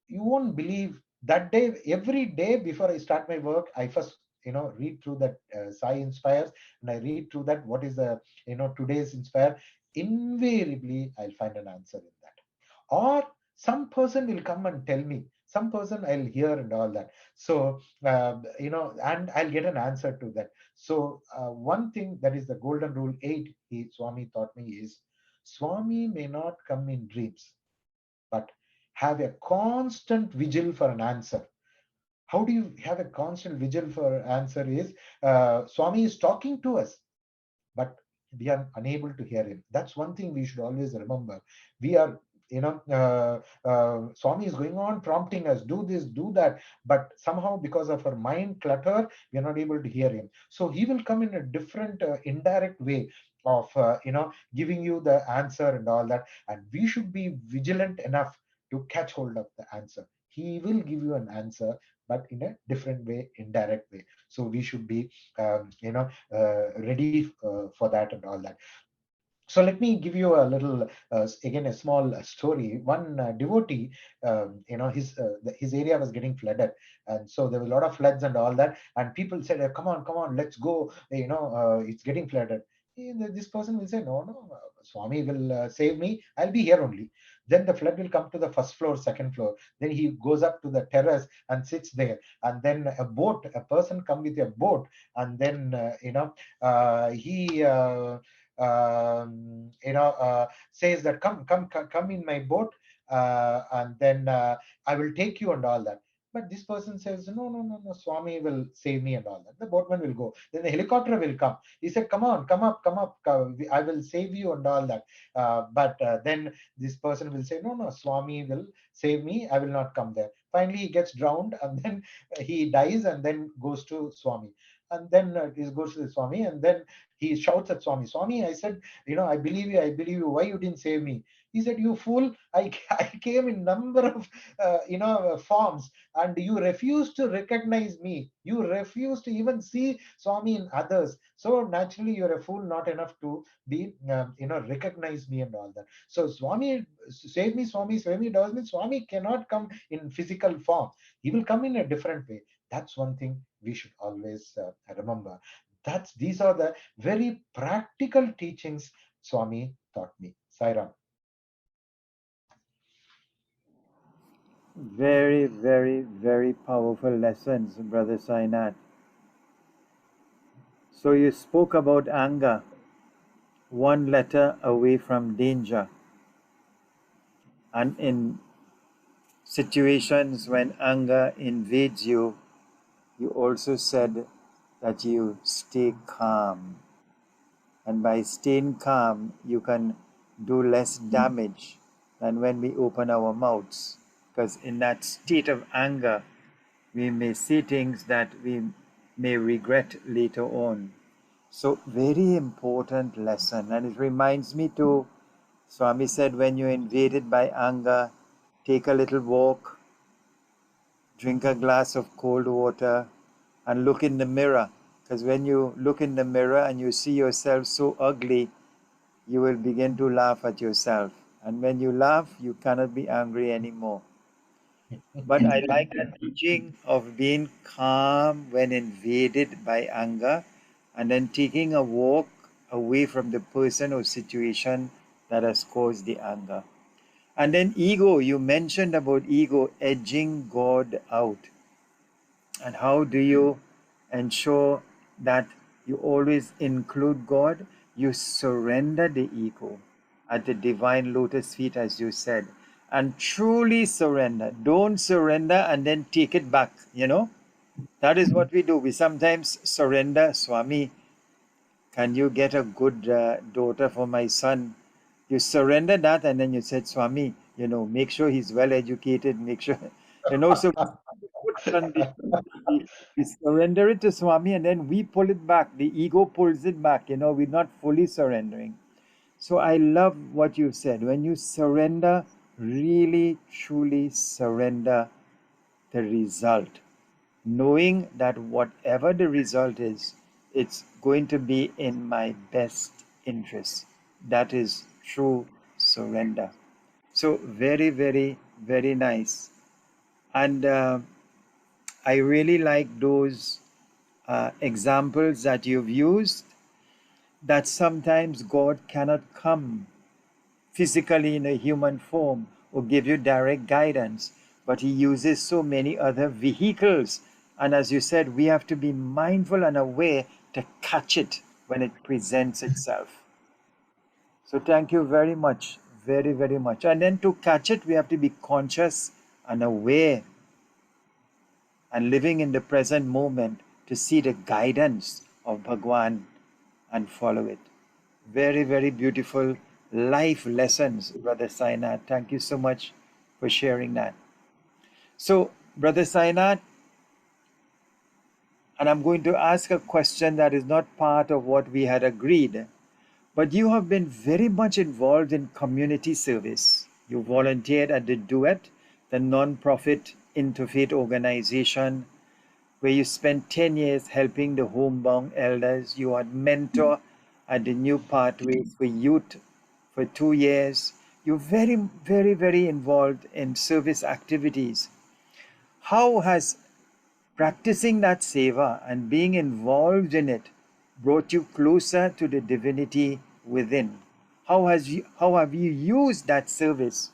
You won't believe, that day, every day before I start my work, I first read through that Sai inspires, and I read through that, what is the today's inspire. Invariably, I'll find an answer in that. Or some person will come and tell me, some person I'll hear and all that. So and I'll get an answer to that. So one thing, that is the golden rule 8, Swami taught me is, Swami may not come in dreams, but have a constant vigil for an answer. How do you have a constant vigil for answer is, Swami is talking to us, but we are unable to hear him. That's one thing we should always remember. We are Swami is going on prompting us, do this, do that, but somehow because of our mind clutter, we are not able to hear him. So he will come in a different indirect way of giving you the answer and all that, and we should be vigilant enough to catch hold of the answer. He will give you an answer, but in a different way, indirect way. So we should be ready for that and all that. So let me give you a little, again, a small story. One devotee, his area was getting flooded, and so there was a lot of floods and all that. And people said, come on, come on, let's go. It's getting flooded." This person will say, "No, no, Swami will save me. I'll be here only." Then the flood will come to the first floor, second floor. Then he goes up to the terrace and sits there. And then a person come with a boat, and then he. Says that, come in my boat, and then I will take you and all that. But this person says, no, no, no, no, Swami will save me and all that. The boatman will go. Then the helicopter will come. He said, come on, come up, come up. I will save you and all that. But then this person will say, no, no, Swami will save me. I will not come there. Finally, he gets drowned, and then he dies and then goes to Swami. And then he goes to the Swami, and then he shouts at Swami, Swami, I said, I believe you, I believe you. Why you didn't save me? He said, you fool, I came in number of forms, and you refuse to recognize me. You refuse to even see Swami in others. So naturally, you're a fool, not enough to be, recognize me and all that. So Swami, save me, Swami, save me does mean Swami cannot come in physical form. He will come in a different way. That's one thing we should always remember. These are the very practical teachings Swami taught me. Sairam. Very, very, very powerful lessons, Brother Sainath. So you spoke about anger, one letter away from danger. And in situations when anger invades you, you also said that you stay calm. And by staying calm, you can do less damage than when we open our mouths. Because in that state of anger, we may say things that we may regret later on. So, very important lesson. And it reminds me to, Swami said, when you're invaded by anger, take a little walk, drink a glass of cold water, and look in the mirror. Because when you look in the mirror and you see yourself so ugly, you will begin to laugh at yourself. And when you laugh, you cannot be angry anymore. But I like the teaching of being calm when invaded by anger and then taking a walk away from the person or situation that has caused the anger. And then ego, you mentioned about ego edging God out. And how do you ensure that you always include God? You surrender the ego at the divine lotus feet, as you said, and truly surrender. Don't surrender and then take it back, That is what we do. We sometimes surrender, Swami, can you get a good daughter for my son? You surrender that and then you said, Swami, make sure he's well educated, make sure, so good condition. We surrender it to Swami and then we pull it back. The ego pulls it back, we're not fully surrendering. So I love what you said. When you surrender, really, truly surrender the result, knowing that whatever the result is, it's going to be in my best interest. That is true surrender. So, very, very, very nice. And I really like those examples that you've used, that sometimes God cannot come physically in a human form or give you direct guidance, but He uses so many other vehicles. And as you said, we have to be mindful and aware to catch it when it presents itself. So thank you very much, very, very much. And then to catch it, we have to be conscious and aware and living in the present moment to see the guidance of Bhagwan and follow it. Very, very beautiful life lessons, Brother Sainath. Thank you so much for sharing that. So, Brother Sainath, and I'm going to ask a question that is not part of what we had agreed, but you have been very much involved in community service. You volunteered at the Duet, the non-profit interfaith organization, where you spent 10 years helping the homebound elders. You are mentor at the New Pathways for Youth for 2 years. You're very, very, very involved in service activities. How has practicing that seva and being involved in it brought you closer to the divinity within? How have you used that service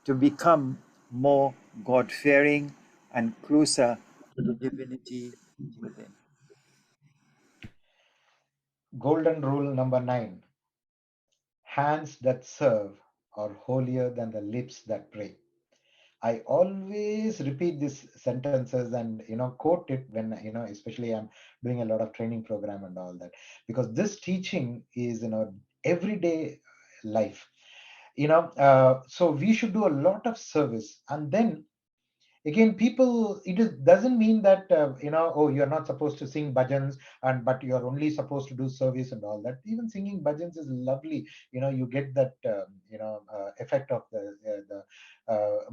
to become more God fearing and closer to the divinity within? Golden rule number 9: hands that serve are holier than the lips that pray. I always repeat these sentences and quote it when especially I'm doing a lot of training program and all that, because this teaching is everyday life. So we should do a lot of service, and then again people, doesn't mean that oh, you're not supposed to sing bhajans, and but you're only supposed to do service and all that. Even singing bhajans is lovely. You get that effect of the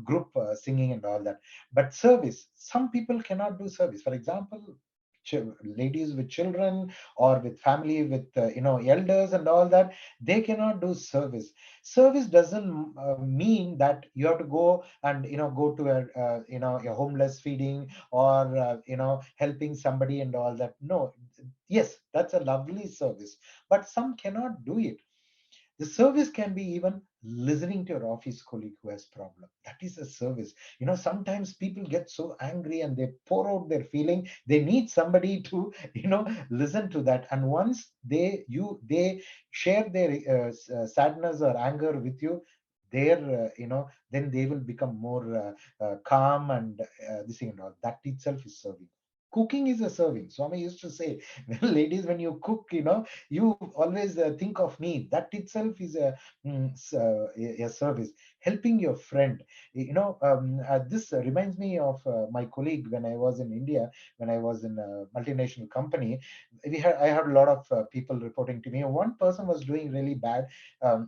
group singing and all that. But service, some people cannot do service. For example, ladies with children, or with family with elders and all that, they cannot do service. Service doesn't mean that you have to go and go to a homeless feeding, or helping somebody and all that. No. Yes, that's a lovely service, but some cannot do it. The service can be even listening to your office colleague who has problem. That is a service. Sometimes people get so angry and they pour out their feeling. They need somebody to listen to that. And once they share their sadness or anger with you, their then they will become more calm, and this thing and all. That itself is serving. Cooking is a serving. Swami used to say, well, ladies, when you cook, you always think of me. That itself is a service. Helping your friend. This reminds me of my colleague when I was in India, when I was in a multinational company. I had a lot of people reporting to me. One person was doing really bad.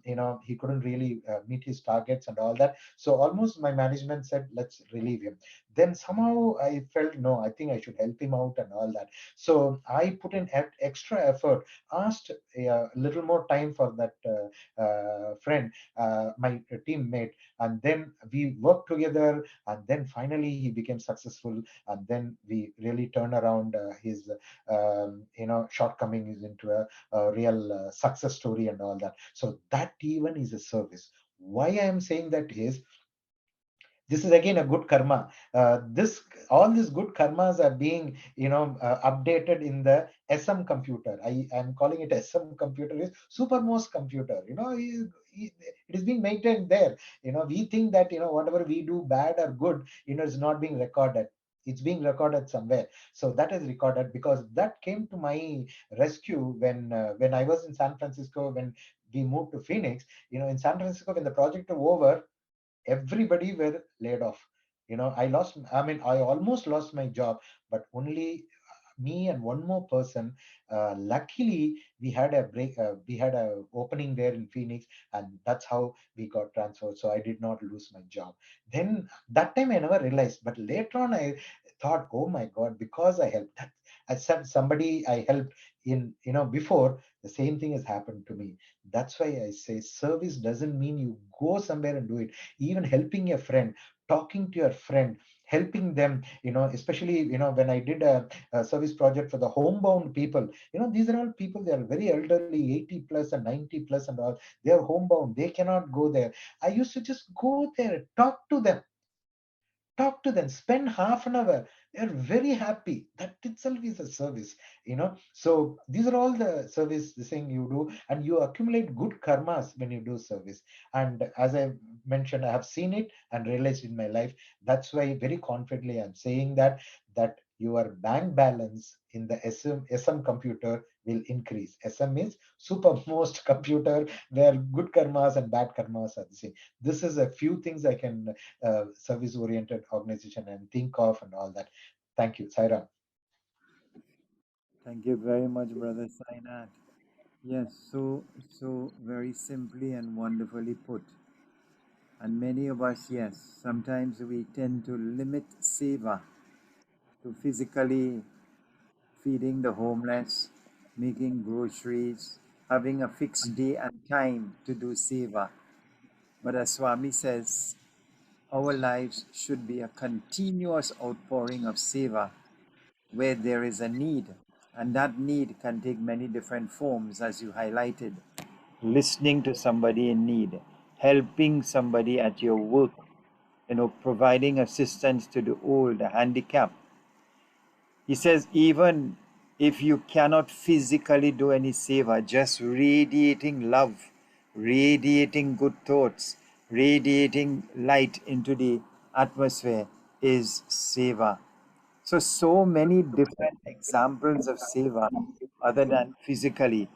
He couldn't really meet his targets and all that. So almost my management said, let's relieve him. Then somehow I felt, no, I think I should help him out and all that. So I put in extra effort, asked a little more time for that friend, my teammate, and then we worked together, and then finally he became successful, and then we really turned around his shortcomings into a real success story and all that. So that even is a service. Why I am saying that is, this is again a good karma. This All these good karmas are being updated in the SM computer. I am calling it SM computer, is supermost computer. It is being maintained there. We think that whatever we do, bad or good, is not being recorded. It's being recorded somewhere. So that is recorded, because that came to my rescue when I was in San Francisco, when we moved to Phoenix. In San Francisco, when the project was over, everybody were laid off. I almost lost my job, but only me and one more person. Luckily, we had a opening there in Phoenix, and that's how we got transferred. So I did not lose my job. Then that time I never realized, but later on I thought, oh my God, because I helped that, I said somebody I helped in before, the same thing has happened to me. That's why I say service doesn't mean you go somewhere and do it. Even helping a friend, talking to your friend, helping them, especially when I did a service project for the homebound people. These are all people, they are very elderly, 80 plus and 90 plus and all. They are homebound, they cannot go there. I used to just go there, talk to them, spend half an hour. They're very happy. That itself is a service. So these are all the service, the thing you do, and you accumulate good karmas when you do service. And as I mentioned, I have seen it and realized in my life. That's why very confidently I'm saying that your bank balance in the SM computer will increase. SM is supermost computer where good karmas and bad karmas are the same. This is a few things I can service oriented organization and think of and all that. Thank you, Saira. Thank you very much, Brother Sainath. Yes, so very simply and wonderfully put. And many of us, yes, sometimes we tend to limit seva to physically feeding the homeless, making groceries, having a fixed day and time to do seva. But as Swami says, our lives should be a continuous outpouring of seva where there is a need. And that need can take many different forms, as you highlighted. Listening to somebody in need, helping somebody at your work, providing assistance to the old, the handicapped. He says, even if you cannot physically do any seva, just radiating love, radiating good thoughts, radiating light into the atmosphere is seva. So many different examples of seva other than physically.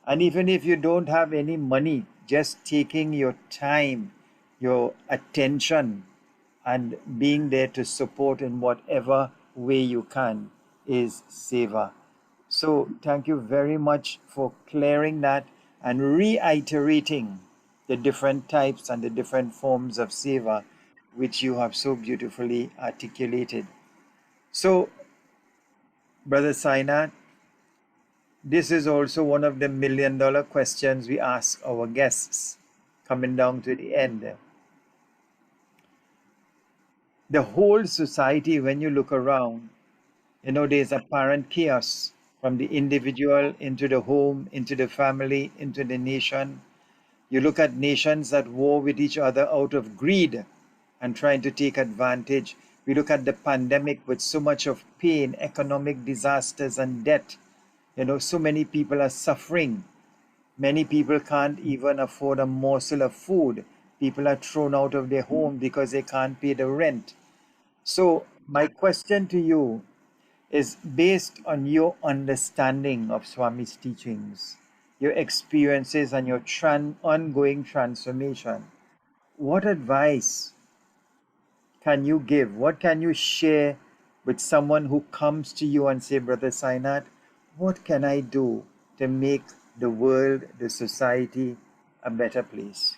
And even if you don't have any money, just taking your time, your attention, and being there to support in whatever way you can is seva. So thank you very much for clearing that and reiterating the different types and the different forms of seva which you have so beautifully articulated. So, Brother Sainath, this is also one of the million-dollar questions we ask our guests coming down to the end. The whole society, when you look around, there's apparent chaos from the individual into the home, into the family, into the nation. You look at nations that war with each other out of greed and trying to take advantage. We look at the pandemic with so much of pain, economic disasters, and debt. So many people are suffering. Many people can't even afford a morsel of food. People are thrown out of their home because they can't pay the rent. So, my question to you is based on your understanding of Swami's teachings, your experiences, and your ongoing transformation. What advice can you give? What can you share with someone who comes to you and say, Brother Sainath, what can I do to make the world, the society a better place?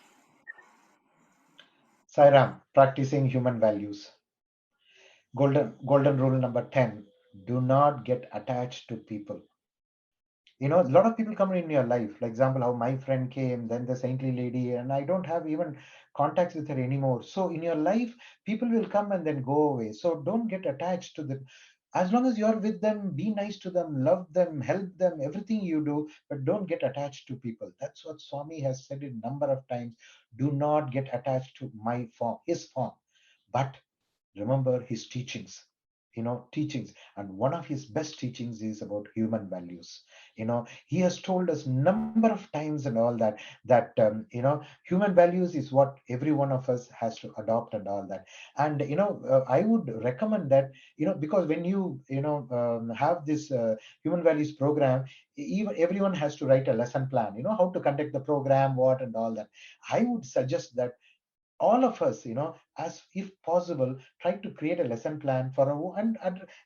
Sairam, practicing human values. Golden rule number 10, do not get attached to people. A lot of people come in your life, like example how my friend came, then the saintly lady, and I don't have even contacts with her anymore. So in your life, people will come and then go away. So don't get attached to them. As long as you're with them, be nice to them, love them, help them, everything you do, but don't get attached to people. That's what Swami has said a number of times. Do not get attached to my form, his form, but remember his teachings. And one of his best teachings is about human values. He has told us number of times and all that human values is what every one of us has to adopt and all that. And I would recommend that, because when you have this human values program, even everyone has to write a lesson plan, how to conduct the program, what and all that. I would suggest that all of us, as if possible, try to create a lesson plan for and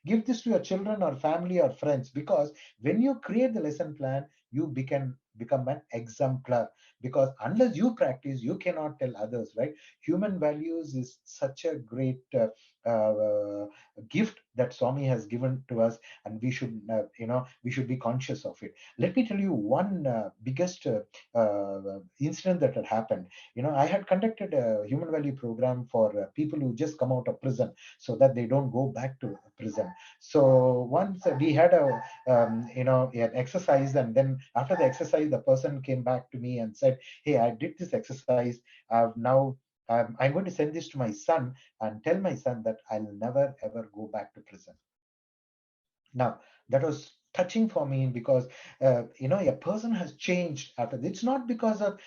give this to your children or family or friends, because when you create the lesson plan, you become an exemplar, because unless you practice, you cannot tell others, right? Human values is such a great uh, gift that Swami has given to us, and we should be conscious of it. Let me tell you one biggest incident that had happened. I had conducted a human value program for people who just come out of prison, so that they don't go back to prison. So once we had an exercise, and then after the exercise, the person came back to me and said, hey, I did this exercise. I'm going to send this to my son and tell my son that I'll never ever go back to prison. Now, that was touching for me, because a person has changed after. It's not because of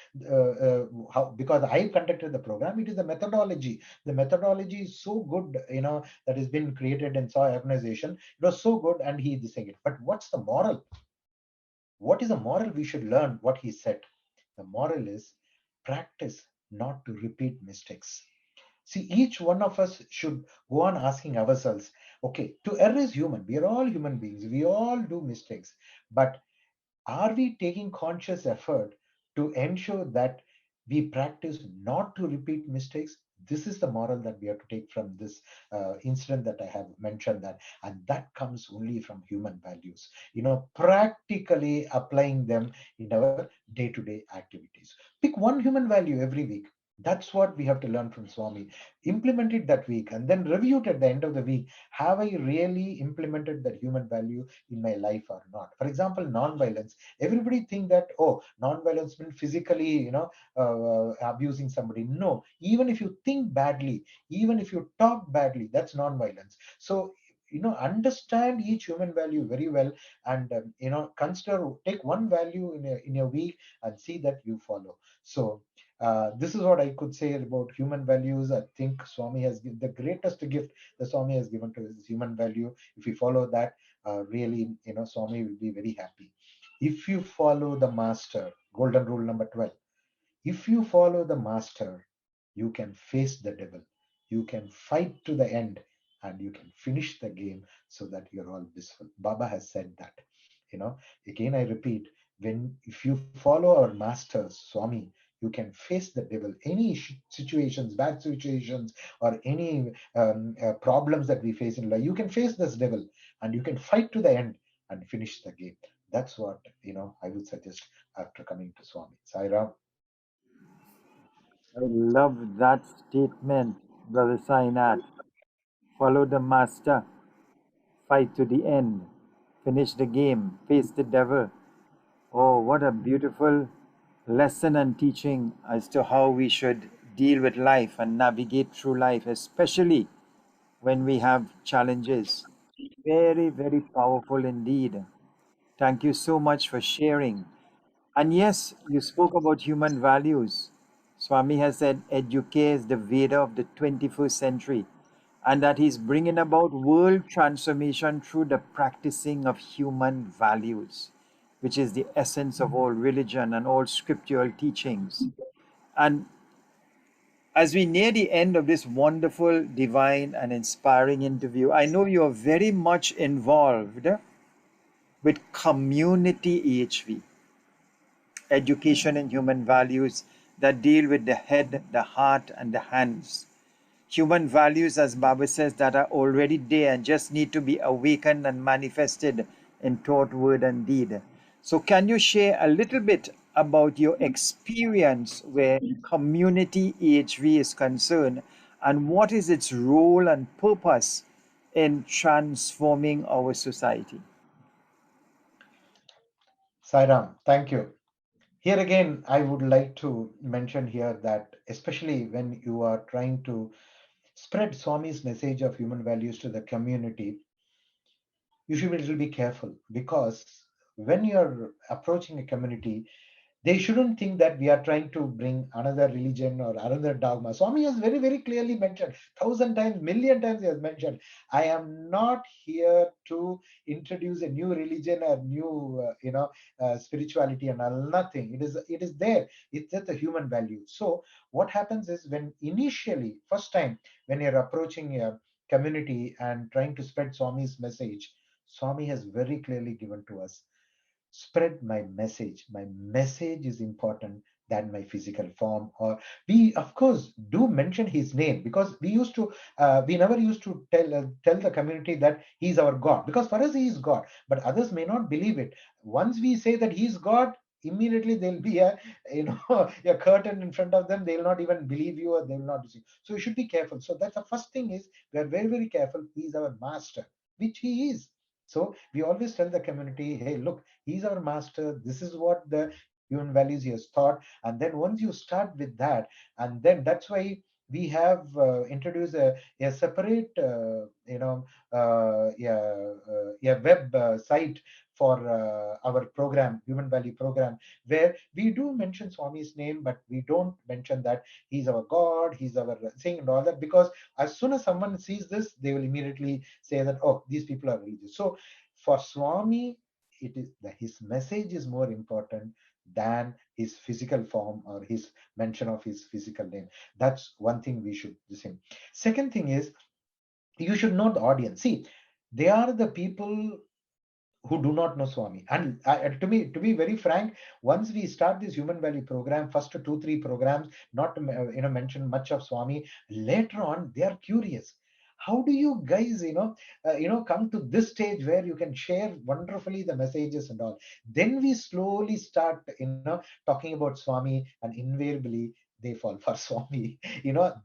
how, because I conducted the program. It is the methodology. The methodology is so good, that has been created in Soy organization. It was so good, and he is saying it. But what's the moral? What is the moral we should learn? What he said. The moral is practice not to repeat mistakes. See, each one of us should go on asking ourselves, okay, to err is human. We are all human beings. We all do mistakes. But are we taking conscious effort to ensure that we practice not to repeat mistakes? This is the moral that we have to take from this incident that I have mentioned, that, and that comes only from human values. Practically applying them in our day-to-day activities. Pick one human value every week. That's what we have to learn from Swami. Implement it that week, and then review it at the end of the week. Have I really implemented that human value in my life or not? For example, non-violence. Everybody think that, oh, non-violence means physically, abusing somebody. No, even if you think badly, even if you talk badly, that's non-violence. So understand each human value very well, and consider, take one value in your week and see that you follow. So this is what I could say about human values. I think Swami has given the greatest gift the Swami has given to his human value. If we follow that, really, Swami will be very happy. If you follow the master, golden rule number 12, if you follow the master, you can face the devil, you can fight to the end, and you can finish the game so that you're all blissful. Baba has said that. You know, Again, I repeat, when if you follow our masters, Swami, you can face the devil, any situations, bad situations, or any problems that we face in life. You can face this devil, and you can fight to the end and finish the game. That's what I would suggest after coming to Swami. Sai. I love that statement, Brother Sainath. Follow the master, fight to the end, finish the game, face the devil. Oh, what a beautiful lesson and teaching as to how we should deal with life and navigate through life, especially when we have challenges. Very, very powerful indeed. Thank you so much for sharing. And yes, you spoke about human values. Swami has said educate is the Veda of the 21st century, and that he's bringing about world transformation through the practicing of human values, which is the essence of all religion and all scriptural teachings. And as we near the end of this wonderful, divine, and inspiring interview, I know you're very much involved with community EHV, education in human values that deal with the head, the heart, and the hands. Human values, as Baba says, that are already there and just need to be awakened and manifested in thought, word, and deed. So, can you share a little bit about your experience where community EHV is concerned and what is its role and purpose in transforming our society? Sairam, thank you. Here again, I would like to mention here that, especially when you are trying to spread Swami's message of human values to the community, you should be a little be careful, because when you're approaching a community, they shouldn't think that we are trying to bring another religion or another dogma. Swami has very, very clearly mentioned, thousand times, million times he has mentioned, I am not here to introduce a new religion or new, spirituality and all, nothing. It is there. It's just a human value. So what happens is, when initially, first time, when you're approaching a community and trying to spread Swami's message, Swami has very clearly given to us, spread my message. My message is important than my physical form. Or we, of course, do mention his name, because we never used to tell the community that he's our God, because for us he is God, but others may not believe it. Once we say that he's God, immediately there'll be a a curtain in front of them. They'll not even believe you, or they'll not receive. So you should be careful. So that's the first thing, is we are very, very careful. He is our master, which he is. So we always tell the community, hey, look, he's our master. This is what the human values he has taught. And then once you start with that, and then that's why we have introduced a separate a web site for our program, human value program, where we do mention Swami's name, but we don't mention that he's our god, he's our saying and all that, because as soon as someone sees this, they will immediately say that, oh, these people are religious. So for Swami, it is his message is more important than his physical form or his mention of his physical name. That's one thing we should listen. Second thing is, you should know the audience. See, they are the people who do not know Swami. And to be very frank, once we start this human value program, first 2 3 programs, not to mention much of Swami. Later on, they are curious. How do you guys, come to this stage where you can share wonderfully the messages and all? Then we slowly start, talking about Swami, and invariably they fall for Swami.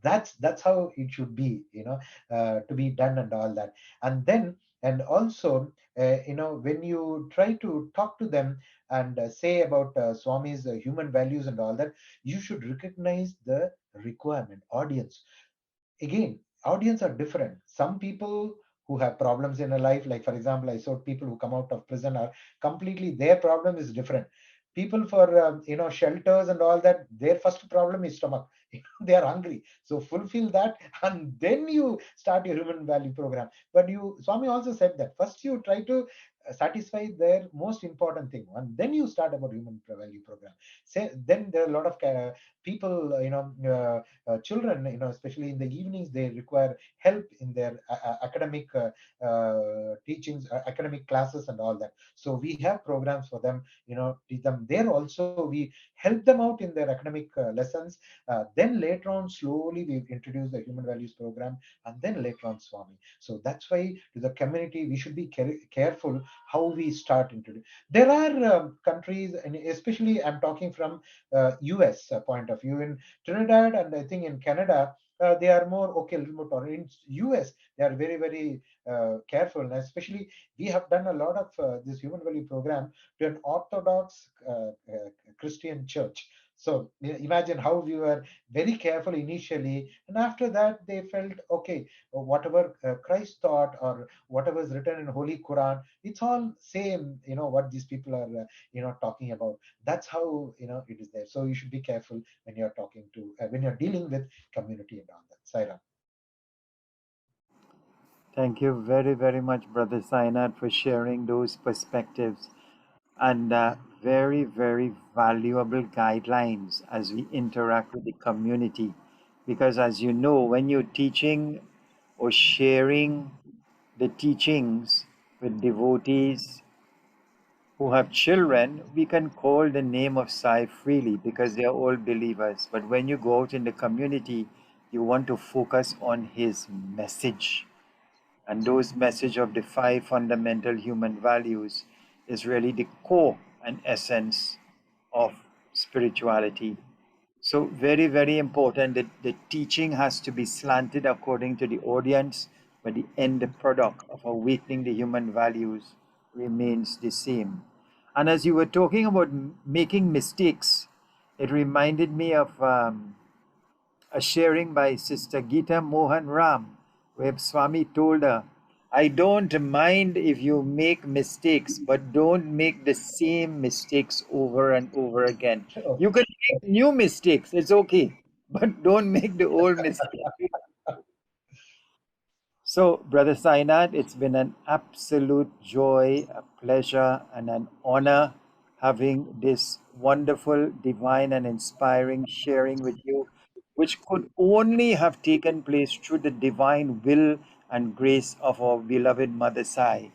That's how it should be. To be done and all that, and then and also when you try to talk to them and say about Swami's human values and all that, you should recognize the requirement audience. Again, audience are different. Some people who have problems in a life, like for example, I saw people who come out of prison are completely, their problem is different. People for shelters and all that, their first problem is stomach. They are hungry, so fulfill that, and then you start your human value program. But you, Swami also said that first you try to satisfy their most important thing, and then you start about human value program. Say, then there are a lot of people, children, especially in the evenings, they require help in their academic teachings, academic classes and all that. So we have programs for them, teach them there also. We help them out in their academic lessons. Then later on, slowly we introduce the human values program, and then later on Swami. So that's why to the community we should be careful how we start into. There are countries, and especially I'm talking from US point of view. In Trinidad and I think in Canada, they are more okay, a little more tolerant. In US, they are very, very careful, and especially we have done a lot of this human value program to an Orthodox Christian church. So imagine how we were very careful initially, and after that they felt okay. Whatever Christ taught or whatever is written in Holy Quran, it's all same. What these people are talking about. That's how it is there. So you should be careful when you're talking to when you're dealing with community and all that. Saira. Thank you very, very much, Brother Sainath, for sharing those perspectives and very, very valuable guidelines as we interact with the community. Because, as you know, when you're teaching or sharing the teachings with devotees who have children, we can call the name of Sai freely because they are all believers. But when you go out in the community, you want to focus on his message. And those message of the five fundamental human values is really the core and essence of spirituality. So very, very important that the teaching has to be slanted according to the audience, but the end product of awakening the human values remains the same. And as you were talking about making mistakes, it reminded me of a sharing by Sister Gita Mohan Ram, where Swami told her, I don't mind if you make mistakes, but don't make the same mistakes over and over again. You can make new mistakes, it's okay, but don't make the old mistakes. So, Brother Sainath, it's been an absolute joy, a pleasure, and an honor having this wonderful, divine, and inspiring sharing with you, which could only have taken place through the divine will and grace of our beloved Mother Sai.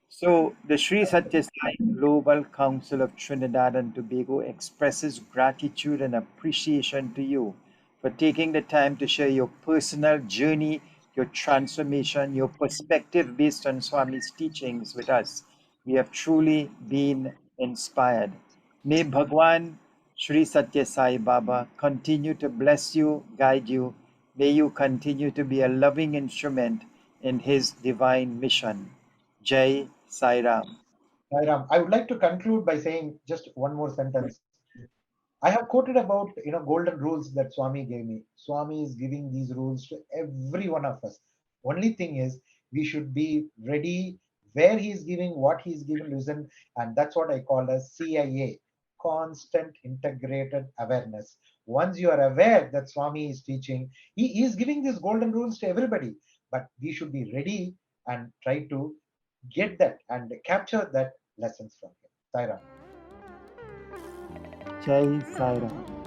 So, the Sri Satya Sai Global Council of Trinidad and Tobago expresses gratitude and appreciation to you for taking the time to share your personal journey, your transformation, your perspective based on Swami's teachings with us. We have truly been inspired. May Bhagwan Sri Satya Sai Baba continue to bless you, guide you. May you continue to be a loving instrument in his divine mission. Jai Sai Ram. Sairam, I would like to conclude by saying just one more sentence. I have quoted about golden rules that Swami gave me. Swami is giving these rules to every one of us. Only thing is we should be ready where he is giving, what he is giving, listen. And that's what I call as CIA, constant integrated awareness. Once you are aware that Swami is teaching, he is giving these golden rules to everybody, but we should be ready and try to get that and capture that lessons from him. Saira. Jai Sai Ram.